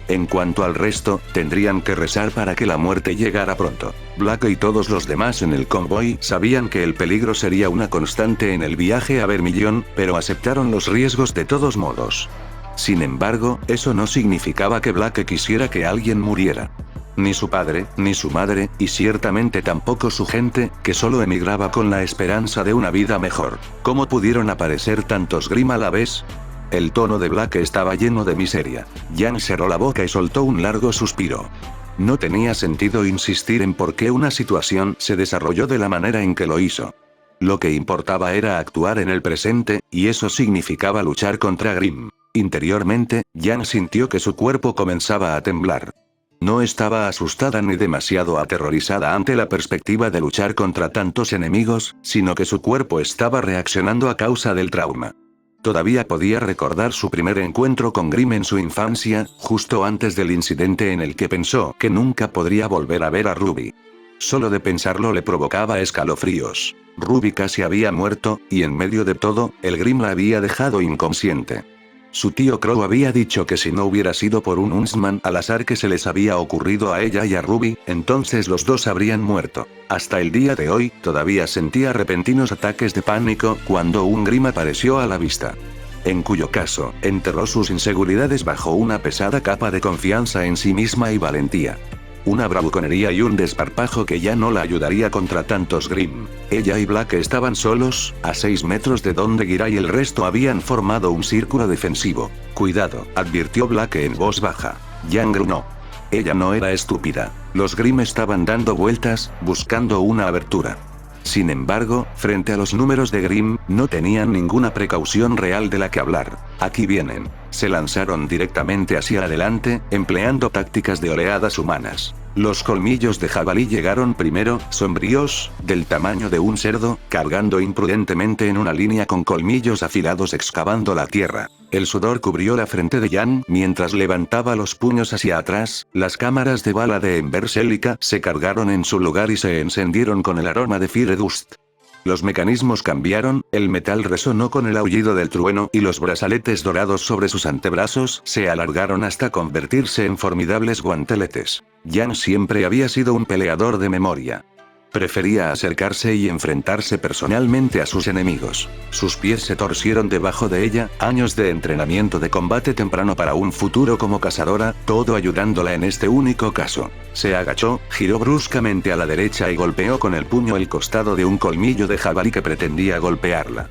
En cuanto al resto, tendrían que rezar para que la muerte llegara pronto. Blake y todos los demás en el convoy sabían que el peligro sería una constante en el viaje a Vermillón, pero aceptaron los riesgos de todos modos. Sin embargo, eso no significaba que Blake quisiera que alguien muriera. Ni su padre, ni su madre, y ciertamente tampoco su gente, que solo emigraba con la esperanza de una vida mejor. ¿Cómo pudieron aparecer tantos Grimm a la vez? El tono de Blake estaba lleno de miseria. Yang cerró la boca y soltó un largo suspiro. No tenía sentido insistir en por qué una situación se desarrolló de la manera en que lo hizo. Lo que importaba era actuar en el presente, y eso significaba luchar contra Grimm. Interiormente, Yang sintió que su cuerpo comenzaba a temblar. No estaba asustada ni demasiado aterrorizada ante la perspectiva de luchar contra tantos enemigos, sino que su cuerpo estaba reaccionando a causa del trauma. Todavía podía recordar su primer encuentro con Grimm en su infancia, justo antes del incidente en el que pensó que nunca podría volver a ver a Ruby. Solo de pensarlo le provocaba escalofríos. Ruby casi había muerto, y en medio de todo, el Grimm la había dejado inconsciente. Su tío Crow había dicho que si no hubiera sido por un Huntsman al azar que se les había ocurrido a ella y a Ruby, entonces los dos habrían muerto. Hasta el día de hoy, todavía sentía repentinos ataques de pánico cuando un Grimm apareció a la vista. En cuyo caso, enterró sus inseguridades bajo una pesada capa de confianza en sí misma y valentía. Una bravuconería y un desparpajo que ya no la ayudaría contra tantos Grimm. Ella y Blake estaban solos, a 6 metros de donde Gira y el resto habían formado un círculo defensivo. Cuidado, advirtió Blake en voz baja. Yang gruñó. Ella no era estúpida. Los Grimm estaban dando vueltas, buscando una abertura. Sin embargo, frente a los números de Grimm, no tenían ninguna precaución real de la que hablar. Aquí vienen. Se lanzaron directamente hacia adelante, empleando tácticas de oleadas humanas. Los colmillos de jabalí llegaron primero, sombríos, del tamaño de un cerdo, cargando imprudentemente en una línea con colmillos afilados excavando la tierra. El sudor cubrió la frente de Yang mientras levantaba los puños hacia atrás, las cámaras de bala de Ember Celica se cargaron en su lugar y se encendieron con el aroma de Fire Dust. Los mecanismos cambiaron, el metal resonó con el aullido del trueno y los brazaletes dorados sobre sus antebrazos se alargaron hasta convertirse en formidables guanteletes. Yang siempre había sido un peleador de memoria. Prefería acercarse y enfrentarse personalmente a sus enemigos. Sus pies se torcieron debajo de ella, años de entrenamiento de combate temprano para un futuro como cazadora, todo ayudándola en este único caso. Se agachó, giró bruscamente a la derecha y golpeó con el puño el costado de un colmillo de jabalí que pretendía golpearla.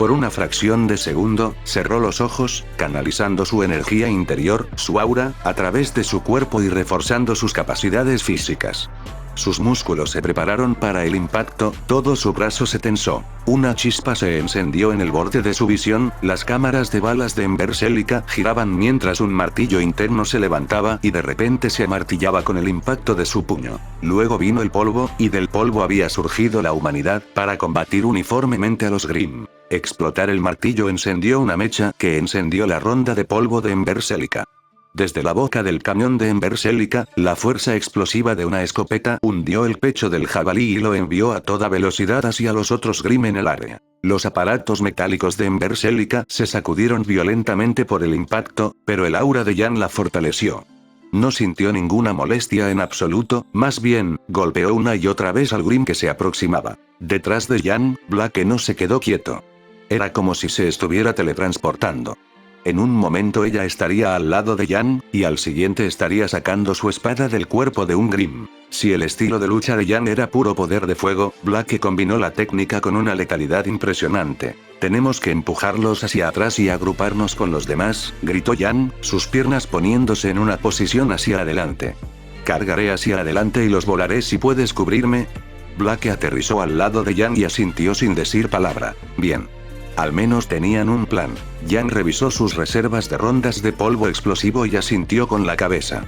Por una fracción de segundo, cerró los ojos, canalizando su energía interior, su aura, a través de su cuerpo y reforzando sus capacidades físicas. Sus músculos se prepararon para el impacto, todo su brazo se tensó. Una chispa se encendió en el borde de su visión, las cámaras de balas de Embersélica giraban mientras un martillo interno se levantaba y de repente se amartillaba con el impacto de su puño. Luego vino el polvo, y del polvo había surgido la humanidad, para combatir uniformemente a los Grimm. Explotar el martillo encendió una mecha que encendió la ronda de polvo de Embersélica. Desde la boca del cañón de Embersélica, la fuerza explosiva de una escopeta hundió el pecho del jabalí y lo envió a toda velocidad hacia los otros Grimm en el área. Los aparatos metálicos de Embersélica se sacudieron violentamente por el impacto, pero el aura de Jan la fortaleció. No sintió ninguna molestia en absoluto, más bien, golpeó una y otra vez al Grimm que se aproximaba. Detrás de Jan, Blake no se quedó quieto. Era como si se estuviera teletransportando. En un momento ella estaría al lado de Jan, y al siguiente estaría sacando su espada del cuerpo de un Grimm. Si el estilo de lucha de Jan era puro poder de fuego, Blake combinó la técnica con una letalidad impresionante. Tenemos que empujarlos hacia atrás y agruparnos con los demás, gritó Jan, sus piernas poniéndose en una posición hacia adelante. Cargaré hacia adelante y los volaré si puedes cubrirme. Blake aterrizó al lado de Jan y asintió sin decir palabra. Bien. Al menos tenían un plan. Jan revisó sus reservas de rondas de polvo explosivo y asintió con la cabeza.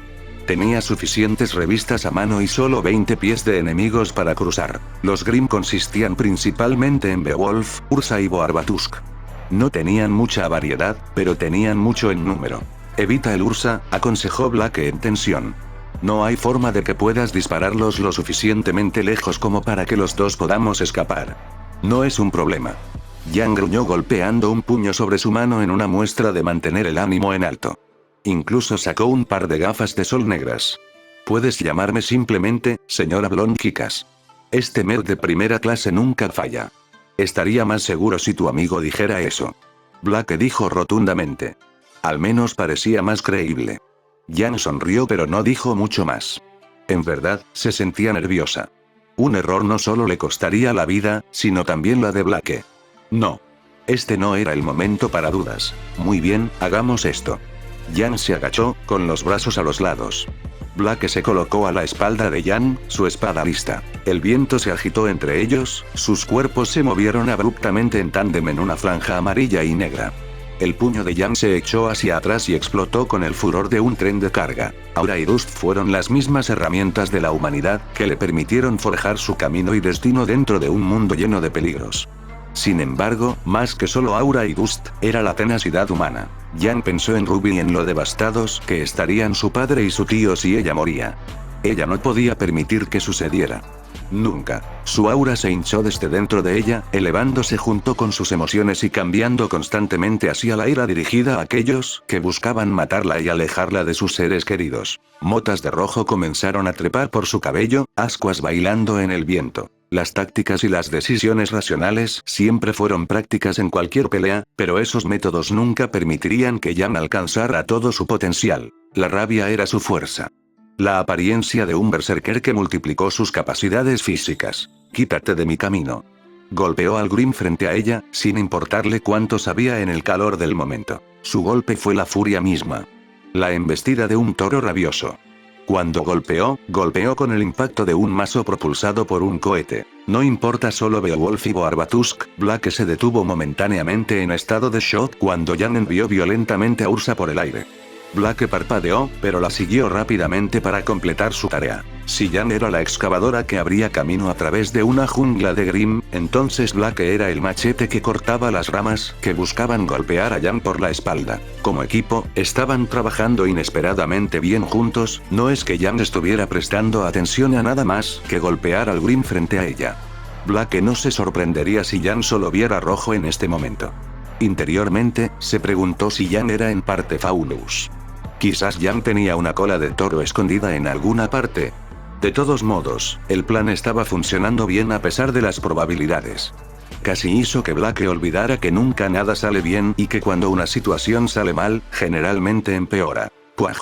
Tenía suficientes revistas a mano y solo 20 pies de enemigos para cruzar. Los Grimm consistían principalmente en Beowulf, Ursa y Boarbatusk. No tenían mucha variedad, pero tenían mucho en número. Evita el Ursa, aconsejó Blake en tensión. No hay forma de que puedas dispararlos lo suficientemente lejos como para que los dos podamos escapar. No es un problema. Jan gruñó golpeando un puño sobre su mano en una muestra de mantener el ánimo en alto. Incluso sacó un par de gafas de sol negras. Puedes llamarme simplemente, señora Blonkikas. Este mer de primera clase nunca falla. Estaría más seguro si tu amigo dijera eso. Blake dijo rotundamente. Al menos parecía más creíble. Jan sonrió pero no dijo mucho más. En verdad, se sentía nerviosa. Un error no solo le costaría la vida, sino también la de Blake. No. Este no era el momento para dudas. Muy bien, hagamos esto. Jan se agachó, con los brazos a los lados. Blake se colocó a la espalda de Jan, su espada lista. El viento se agitó entre ellos, sus cuerpos se movieron abruptamente en tándem en una franja amarilla y negra. El puño de Jan se echó hacia atrás y explotó con el furor de un tren de carga. Aura y Dust fueron las mismas herramientas de la humanidad, que le permitieron forjar su camino y destino dentro de un mundo lleno de peligros. Sin embargo, más que solo Aura y Dust, era la tenacidad humana. Jan pensó en Ruby y en lo devastados que estarían su padre y su tío si ella moría. Ella no podía permitir que sucediera. Nunca. Su aura se hinchó desde dentro de ella, elevándose junto con sus emociones y cambiando constantemente hacia la ira dirigida a aquellos que buscaban matarla y alejarla de sus seres queridos. Motas de rojo comenzaron a trepar por su cabello, ascuas bailando en el viento. Las tácticas y las decisiones racionales siempre fueron prácticas en cualquier pelea, pero esos métodos nunca permitirían que Jan alcanzara todo su potencial. La rabia era su fuerza. La apariencia de un berserker que multiplicó sus capacidades físicas. Quítate de mi camino. Golpeó al Grimm frente a ella, sin importarle cuánto sabía en el calor del momento. Su golpe fue la furia misma. La embestida de un toro rabioso. Cuando golpeó con el impacto de un mazo propulsado por un cohete. No importa solo Beowulf y Boarbatusk, Blake se detuvo momentáneamente en estado de shock cuando Jan envió violentamente a Ursa por el aire. Blake parpadeó, pero la siguió rápidamente para completar su tarea. Si Jan era la excavadora que abría camino a través de una jungla de Grimm, entonces Blake era el machete que cortaba las ramas que buscaban golpear a Jan por la espalda. Como equipo, estaban trabajando inesperadamente bien juntos, no es que Jan estuviera prestando atención a nada más que golpear al Grimm frente a ella. Blake no se sorprendería si Jan solo viera rojo en este momento. Interiormente, se preguntó si Jan era en parte Faunus. Quizás Jan tenía una cola de toro escondida en alguna parte. De todos modos, el plan estaba funcionando bien a pesar de las probabilidades. Casi hizo que Blake olvidara que nunca nada sale bien y que cuando una situación sale mal, generalmente empeora. ¡Puaj!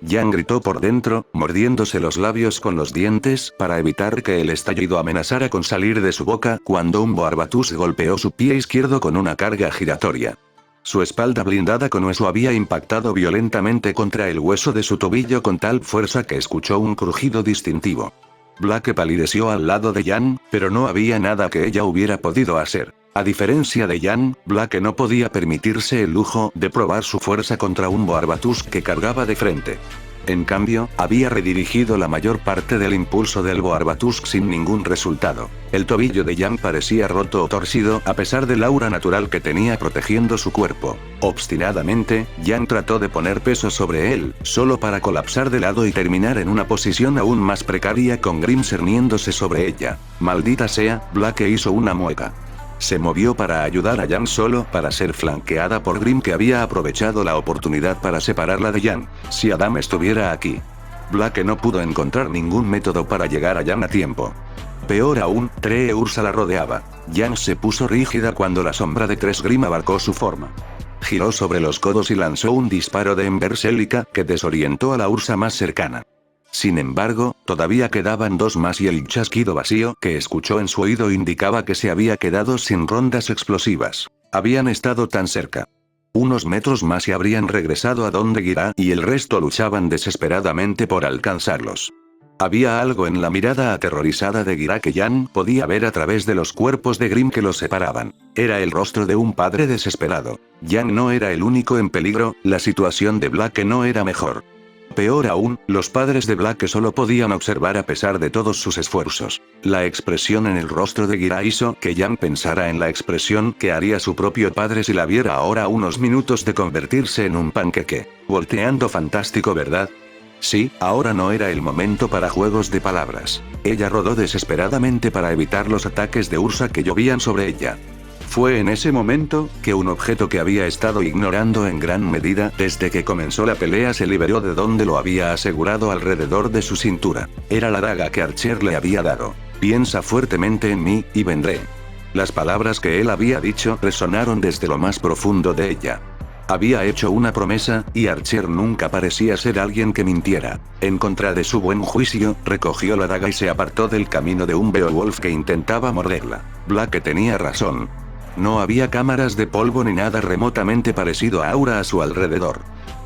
Jan gritó por dentro, mordiéndose los labios con los dientes para evitar que el estallido amenazara con salir de su boca cuando un Boarbatus golpeó su pie izquierdo con una carga giratoria. Su espalda blindada con hueso había impactado violentamente contra el hueso de su tobillo con tal fuerza que escuchó un crujido distintivo. Blake palideció al lado de Jan, pero no había nada que ella hubiera podido hacer. A diferencia de Jan, Blake no podía permitirse el lujo de probar su fuerza contra un Boarbatus que cargaba de frente. En cambio, había redirigido la mayor parte del impulso del Boarbatus sin ningún resultado. El tobillo de Jan parecía roto o torcido a pesar del aura natural que tenía protegiendo su cuerpo. Obstinadamente, Jan trató de poner peso sobre él, solo para colapsar de lado y terminar en una posición aún más precaria con Grim cerniéndose sobre ella. Maldita sea, Blake hizo una mueca. Se movió para ayudar a Jan solo para ser flanqueada por Grim que había aprovechado la oportunidad para separarla de Jan. Si Adam estuviera aquí. Blake no pudo encontrar ningún método para llegar a Jan a tiempo. Peor aún, Tree Ursa la rodeaba. Jan se puso rígida cuando la sombra de Tres Grim abarcó su forma. Giró sobre los codos y lanzó un disparo de Embersélica que desorientó a la Ursa más cercana. Sin embargo, todavía quedaban dos más y el chasquido vacío que escuchó en su oído indicaba que se había quedado sin rondas explosivas. Habían estado tan cerca. Unos metros más y habrían regresado a donde Gira y el resto luchaban desesperadamente por alcanzarlos. Había algo en la mirada aterrorizada de Gira que Jan podía ver a través de los cuerpos de Grim que los separaban. Era el rostro de un padre desesperado. Jan no era el único en peligro, la situación de Blake no era mejor. Peor aún, los padres de Blake solo podían observar a pesar de todos sus esfuerzos. La expresión en el rostro de Gira hizo que Jan pensara en la expresión que haría su propio padre si la viera ahora a unos minutos de convertirse en un panqueque. Volteando fantástico, ¿verdad? Sí, ahora no era el momento para juegos de palabras. Ella rodó desesperadamente para evitar los ataques de Ursa que llovían sobre ella. Fue en ese momento que un objeto que había estado ignorando en gran medida desde que comenzó la pelea se liberó de donde lo había asegurado alrededor de su cintura. Era la daga que Archer le había dado. Piensa fuertemente en mí, y vendré. Las palabras que él había dicho resonaron desde lo más profundo de ella. Había hecho una promesa, y Archer nunca parecía ser alguien que mintiera. En contra de su buen juicio, recogió la daga y se apartó del camino de un Beowulf que intentaba morderla. Blake tenía razón. No había cámaras de polvo ni nada remotamente parecido a aura a su alrededor.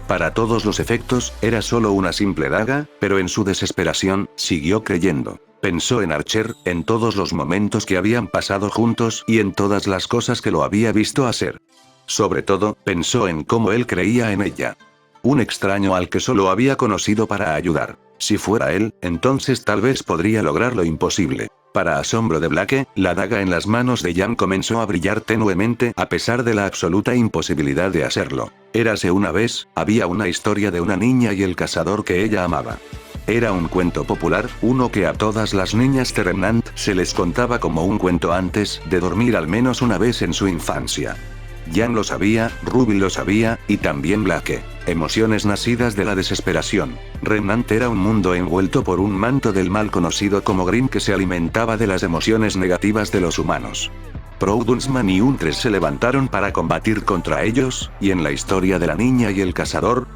Para todos los efectos, era solo una simple daga, pero en su desesperación, siguió creyendo. Pensó en Archer, en todos los momentos que habían pasado juntos y en todas las cosas que lo había visto hacer. Sobre todo, pensó en cómo él creía en ella. Un extraño al que solo había conocido para ayudar. Si fuera él, entonces tal vez podría lograr lo imposible. Para asombro de Blake, la daga en las manos de Jan comenzó a brillar tenuemente a pesar de la absoluta imposibilidad de hacerlo. Érase una vez, había una historia de una niña y el cazador que ella amaba. Era un cuento popular, uno que a todas las niñas de Remnant se les contaba como un cuento antes de dormir al menos una vez en su infancia. Jan lo sabía, Ruby lo sabía, y también Blake. Emociones nacidas de la desesperación. Remnant era un mundo envuelto por un manto del mal conocido como Grim que se alimentaba de las emociones negativas de los humanos. Proudhuntsman y Huntress se levantaron para combatir contra ellos, y en la historia de la niña y el cazador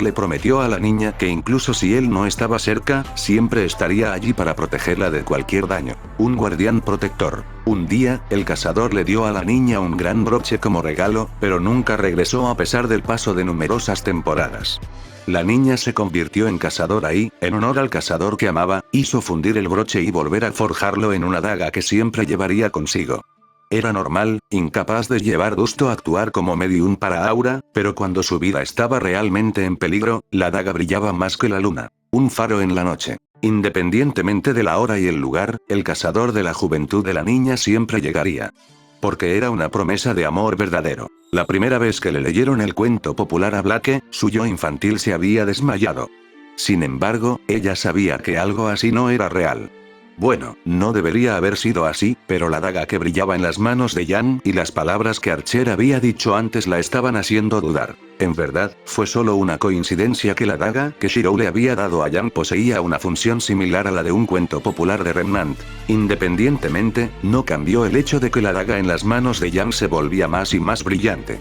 le prometió a la niña que incluso si él no estaba cerca, siempre estaría allí para protegerla de cualquier daño. Un guardián protector. Un día, el cazador le dio a la niña un gran broche como regalo, pero nunca regresó a pesar del paso de numerosas temporadas. La niña se convirtió en cazador ahí, en honor al cazador que amaba, hizo fundir el broche y volver a forjarlo en una daga que siempre llevaría consigo. Era normal, incapaz de llevar gusto actuar como medium para Aura, pero cuando su vida estaba realmente en peligro, la daga brillaba más que la luna. Un faro en la noche. Independientemente de la hora y el lugar, el cazador de la juventud de la niña siempre llegaría. Porque era una promesa de amor verdadero. La primera vez que le leyeron el cuento popular a Blake, su yo infantil se había desmayado. Sin embargo, ella sabía que algo así no era real. Bueno, no debería haber sido así, pero la daga que brillaba en las manos de Jan y las palabras que Archer había dicho antes la estaban haciendo dudar. En verdad, fue solo una coincidencia que la daga que Shirou le había dado a Jan poseía una función similar a la de un cuento popular de Remnant. Independientemente, no cambió el hecho de que la daga en las manos de Jan se volvía más y más brillante.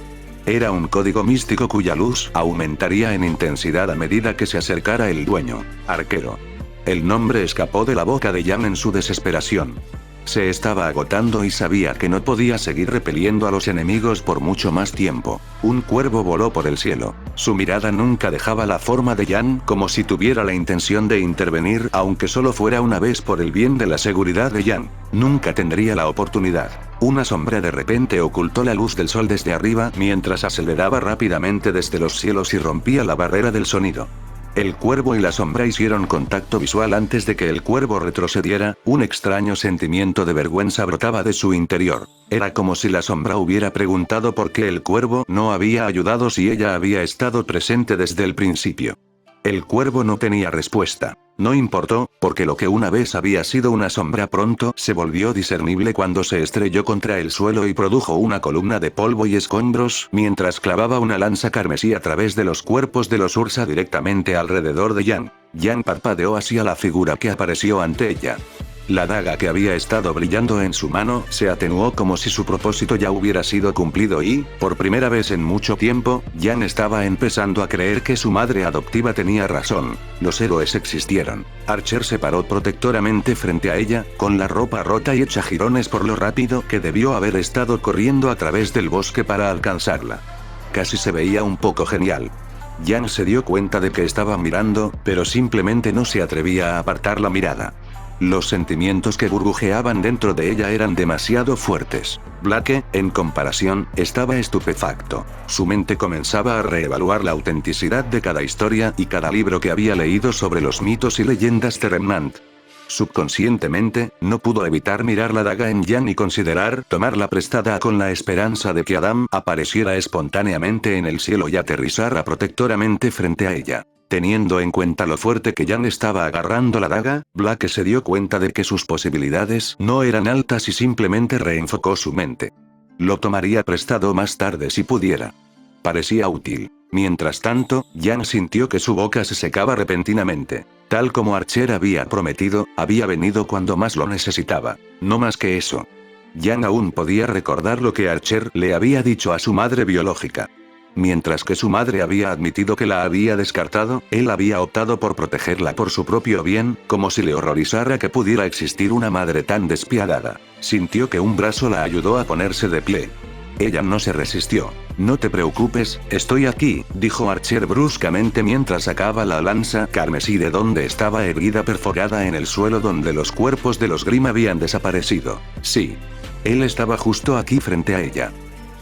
Era un código místico cuya luz aumentaría en intensidad a medida que se acercara el dueño. Arquero. El nombre escapó de la boca de Yan en su desesperación. Se estaba agotando y sabía que no podía seguir repeliendo a los enemigos por mucho más tiempo. Un cuervo voló por el cielo. Su mirada nunca dejaba la forma de Yan, como si tuviera la intención de intervenir, aunque solo fuera una vez por el bien de la seguridad de Yan. Nunca tendría la oportunidad. Una sombra de repente ocultó la luz del sol desde arriba mientras aceleraba rápidamente desde los cielos y rompía la barrera del sonido. El cuervo y la sombra hicieron contacto visual antes de que el cuervo retrocediera. Un extraño sentimiento de vergüenza brotaba de su interior. Era como si la sombra hubiera preguntado por qué el cuervo no había ayudado si ella había estado presente desde el principio. El cuervo no tenía respuesta. No importó, porque lo que una vez había sido una sombra pronto se volvió discernible cuando se estrelló contra el suelo y produjo una columna de polvo y escombros mientras clavaba una lanza carmesí a través de los cuerpos de los Ursa directamente alrededor de Yan. Yan parpadeó hacia la figura que apareció ante ella. La daga que había estado brillando en su mano se atenuó como si su propósito ya hubiera sido cumplido y, por primera vez en mucho tiempo, Yan estaba empezando a creer que su madre adoptiva tenía razón. Los héroes existieron. Archer se paró protectoramente frente a ella, con la ropa rota y hecha jirones por lo rápido que debió haber estado corriendo a través del bosque para alcanzarla. Casi se veía un poco genial. Yan se dio cuenta de que estaba mirando, pero simplemente no se atrevía a apartar la mirada. Los sentimientos que burbujeaban dentro de ella eran demasiado fuertes. Blake, en comparación, estaba estupefacto. Su mente comenzaba a reevaluar la autenticidad de cada historia y cada libro que había leído sobre los mitos y leyendas de Remnant. Subconscientemente, no pudo evitar mirar la daga en Yan y considerar tomarla prestada con la esperanza de que Adam apareciera espontáneamente en el cielo y aterrizara protectoramente frente a ella. Teniendo en cuenta lo fuerte que Yan estaba agarrando la daga, Blake se dio cuenta de que sus posibilidades no eran altas y simplemente reenfocó su mente. Lo tomaría prestado más tarde si pudiera. Parecía útil. Mientras tanto, Yan sintió que su boca se secaba repentinamente. Tal como Archer había prometido, había venido cuando más lo necesitaba. No más que eso. Yan aún podía recordar lo que Archer le había dicho a su madre biológica. Mientras que su madre había admitido que la había descartado, él había optado por protegerla por su propio bien, como si le horrorizara que pudiera existir una madre tan despiadada. Sintió que un brazo la ayudó a ponerse de pie. Ella no se resistió. No te preocupes, estoy aquí, dijo Archer bruscamente mientras sacaba la lanza carmesí de donde estaba erguida perforada en el suelo donde los cuerpos de los Grimm habían desaparecido. Sí. Él estaba justo aquí frente a ella.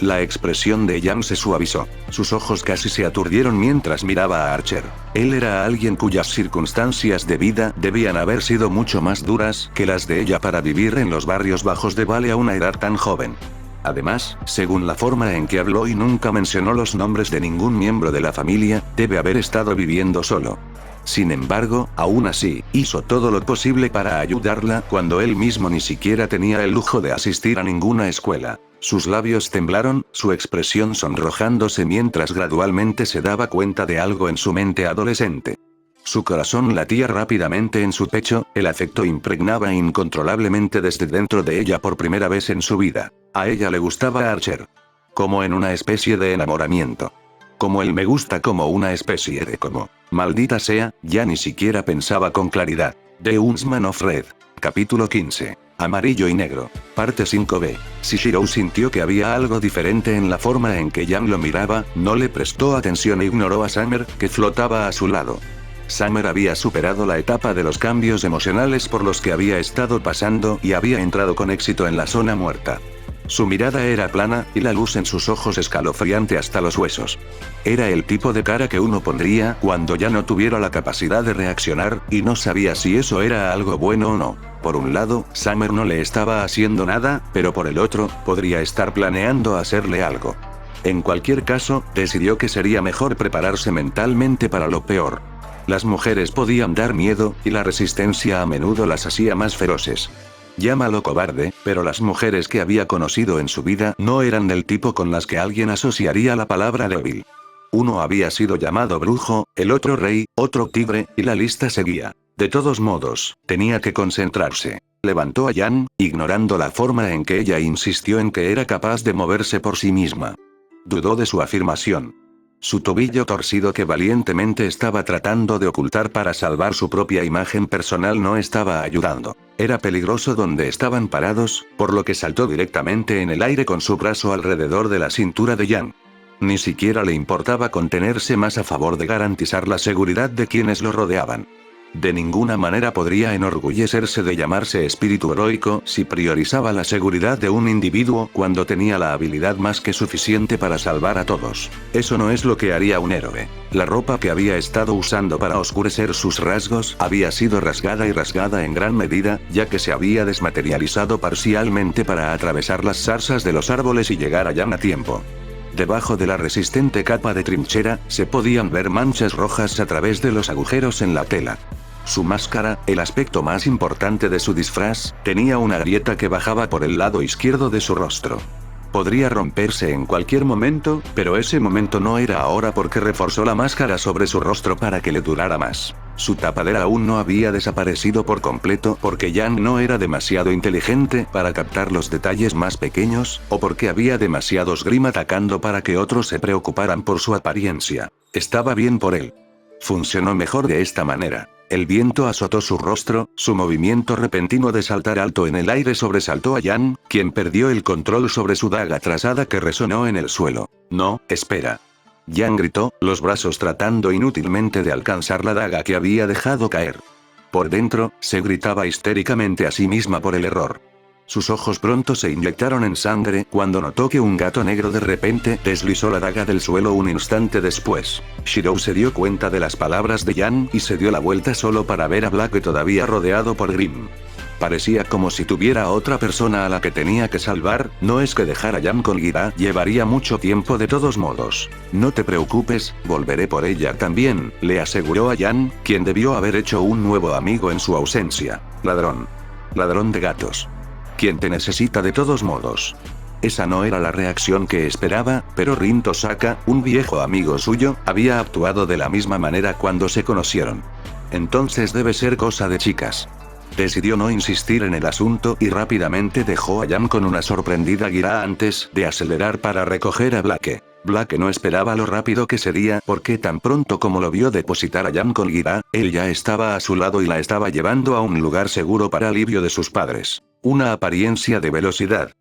La expresión de Yan se suavizó. Sus ojos casi se aturdieron mientras miraba a Archer. Él era alguien cuyas circunstancias de vida debían haber sido mucho más duras que las de ella para vivir en los barrios bajos de Vale a una edad tan joven. Además, según la forma en que habló y nunca mencionó los nombres de ningún miembro de la familia, debe haber estado viviendo solo. Sin embargo, aún así, hizo todo lo posible para ayudarla cuando él mismo ni siquiera tenía el lujo de asistir a ninguna escuela. Sus labios temblaron, su expresión sonrojándose mientras gradualmente se daba cuenta de algo en su mente adolescente. Su corazón latía rápidamente en su pecho, el afecto impregnaba incontrolablemente desde dentro de ella por primera vez en su vida. A ella le gustaba Archer. Como en una especie de enamoramiento. Como él me gusta como una especie de como. Maldita sea, ya ni siquiera pensaba con claridad. The Huntsman of Red. Capítulo 15. Amarillo y negro. Parte 5b. Si Shirou sintió que había algo diferente en la forma en que Yan lo miraba, no le prestó atención e ignoró a Summer, que flotaba a su lado. Summer había superado la etapa de los cambios emocionales por los que había estado pasando y había entrado con éxito en la zona muerta. Su mirada era plana, y la luz en sus ojos escalofriante hasta los huesos. Era el tipo de cara que uno pondría cuando ya no tuviera la capacidad de reaccionar, y no sabía si eso era algo bueno o no. Por un lado, Summer no le estaba haciendo nada, pero por el otro, podría estar planeando hacerle algo. En cualquier caso, decidió que sería mejor prepararse mentalmente para lo peor. Las mujeres podían dar miedo, y la resistencia a menudo las hacía más feroces. Llámalo cobarde, pero las mujeres que había conocido en su vida no eran del tipo con las que alguien asociaría la palabra débil. Uno había sido llamado brujo, el otro rey, otro tigre, y la lista seguía. De todos modos, tenía que concentrarse. Levantó a Yan, ignorando la forma en que ella insistió en que era capaz de moverse por sí misma. Dudó de su afirmación. Su tobillo torcido que valientemente estaba tratando de ocultar para salvar su propia imagen personal no estaba ayudando. Era peligroso donde estaban parados, por lo que saltó directamente en el aire con su brazo alrededor de la cintura de Yang. Ni siquiera le importaba contenerse más a favor de garantizar la seguridad de quienes lo rodeaban. De ninguna manera podría enorgullecerse de llamarse espíritu heroico si priorizaba la seguridad de un individuo cuando tenía la habilidad más que suficiente para salvar a todos. Eso no es lo que haría un héroe. La ropa que había estado usando para oscurecer sus rasgos había sido rasgada y rasgada en gran medida, ya que se había desmaterializado parcialmente para atravesar las zarzas de los árboles y llegar allá a tiempo. Debajo de la resistente capa de trinchera, se podían ver manchas rojas a través de los agujeros en la tela. Su máscara, el aspecto más importante de su disfraz, tenía una grieta que bajaba por el lado izquierdo de su rostro. Podría romperse en cualquier momento, pero ese momento no era ahora porque reforzó la máscara sobre su rostro para que le durara más. Su tapadera aún no había desaparecido por completo porque Yang no era demasiado inteligente para captar los detalles más pequeños, o porque había demasiados Grimm atacando para que otros se preocuparan por su apariencia. Estaba bien por él. Funcionó mejor de esta manera. El viento azotó su rostro, su movimiento repentino de saltar alto en el aire sobresaltó a Yang, quien perdió el control sobre su daga trazada que resonó en el suelo. No, espera. Yang gritó, los brazos tratando inútilmente de alcanzar la daga que había dejado caer. Por dentro, se gritaba histéricamente a sí misma por el error. Sus ojos pronto se inyectaron en sangre cuando notó que un gato negro de repente deslizó la daga del suelo un instante después. Shirou se dio cuenta de las palabras de Yang y se dio la vuelta solo para ver a Black todavía rodeado por Grimm. Parecía como si tuviera a otra persona a la que tenía que salvar, no es que dejar a Yang con Gira llevaría mucho tiempo de todos modos. No te preocupes, volveré por ella también, le aseguró a Yang, quien debió haber hecho un nuevo amigo en su ausencia. Ladrón. Ladrón de gatos. Quien te necesita de todos modos. Esa no era la reacción que esperaba, pero Rin Tosaka, un viejo amigo suyo, había actuado de la misma manera cuando se conocieron. Entonces debe ser cosa de chicas. Decidió no insistir en el asunto y rápidamente dejó a Yang con una sorprendida Gira antes de acelerar para recoger a Blake. Blake no esperaba lo rápido que sería porque tan pronto como lo vio depositar a Yang con Gira, él ya estaba a su lado y la estaba llevando a un lugar seguro para alivio de sus padres. Una apariencia de velocidad.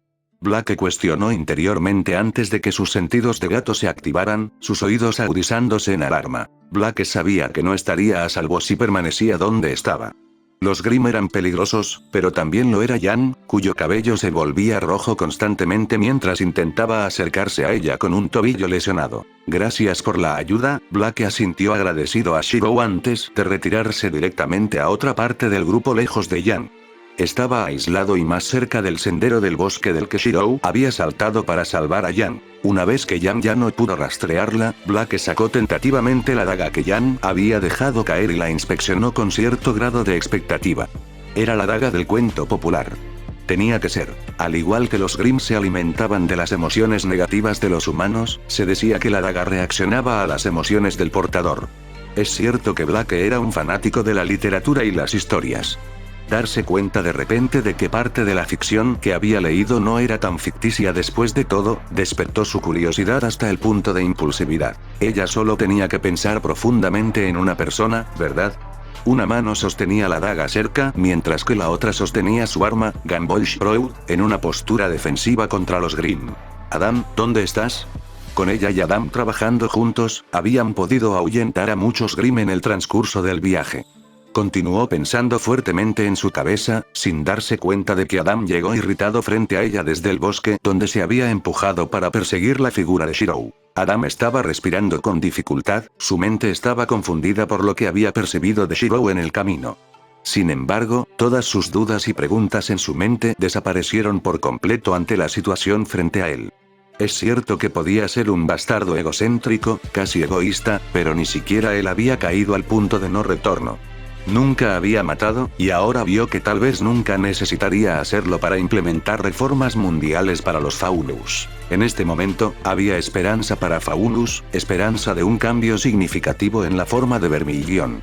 Blake cuestionó interiormente antes de que sus sentidos de gato se activaran, sus oídos agudizándose en alarma. Blake sabía que no estaría a salvo si permanecía donde estaba. Los Grimm eran peligrosos, pero también lo era Yang, cuyo cabello se volvía rojo constantemente mientras intentaba acercarse a ella con un tobillo lesionado. Gracias por la ayuda, Blake asintió agradecido a Shirou antes de retirarse directamente a otra parte del grupo lejos de Yang. Estaba aislado y más cerca del sendero del bosque del que Shirou había saltado para salvar a Yang. Una vez que Yang ya no pudo rastrearla, Blake sacó tentativamente la daga que Yang había dejado caer y la inspeccionó con cierto grado de expectativa. Era la daga del cuento popular. Tenía que ser. Al igual que los Grimm se alimentaban de las emociones negativas de los humanos, se decía que la daga reaccionaba a las emociones del portador. Es cierto que Blake era un fanático de la literatura y las historias. Darse cuenta de repente de que parte de la ficción que había leído no era tan ficticia después de todo, despertó su curiosidad hasta el punto de impulsividad. Ella solo tenía que pensar profundamente en una persona, ¿verdad? Una mano sostenía la daga cerca, mientras que la otra sostenía su arma, Gamboil Shroud, en una postura defensiva contra los Grimm. Adam, ¿dónde estás? Con ella y Adam trabajando juntos, habían podido ahuyentar a muchos Grimm en el transcurso del viaje. Continuó pensando fuertemente en su cabeza, sin darse cuenta de que Adam llegó irritado frente a ella desde el bosque donde se había empujado para perseguir la figura de Shirou. Adam estaba respirando con dificultad, su mente estaba confundida por lo que había percibido de Shirou en el camino. Sin embargo, todas sus dudas y preguntas en su mente desaparecieron por completo ante la situación frente a él. Es cierto que podía ser un bastardo egocéntrico, casi egoísta, pero ni siquiera él había caído al punto de no retorno. Nunca había matado, y ahora vio que tal vez nunca necesitaría hacerlo para implementar reformas mundiales para los Faunus. En este momento, había esperanza para Faunus, esperanza de un cambio significativo en la forma de Vermilion.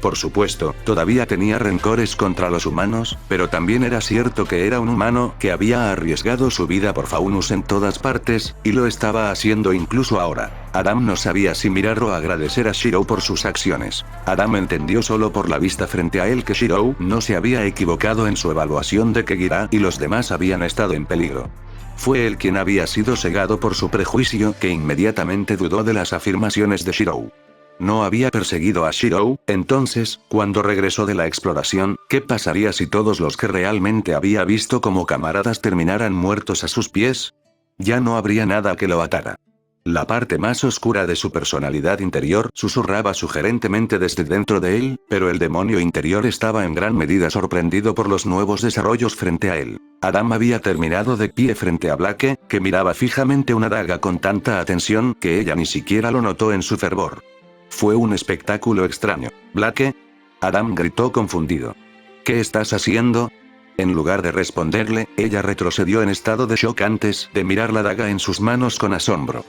Por supuesto, todavía tenía rencores contra los humanos, pero también era cierto que era un humano que había arriesgado su vida por Faunus en todas partes, y lo estaba haciendo incluso ahora. Adam no sabía si mirar o agradecer a Shirou por sus acciones. Adam entendió solo por la vista frente a él que Shirou no se había equivocado en su evaluación de que Gira y los demás habían estado en peligro. Fue él quien había sido cegado por su prejuicio que inmediatamente dudó de las afirmaciones de Shirou. No había perseguido a Shirou, entonces, cuando regresó de la exploración, ¿qué pasaría si todos los que realmente había visto como camaradas terminaran muertos a sus pies? Ya no habría nada que lo atara. La parte más oscura de su personalidad interior susurraba sugerentemente desde dentro de él, pero el demonio interior estaba en gran medida sorprendido por los nuevos desarrollos frente a él. Adam había terminado de pie frente a Blake, que miraba fijamente una daga con tanta atención que ella ni siquiera lo notó en su fervor. Fue un espectáculo extraño. ¿Blake? Adam gritó confundido. ¿Qué estás haciendo? En lugar de responderle, ella retrocedió en estado de shock antes de mirar la daga en sus manos con asombro.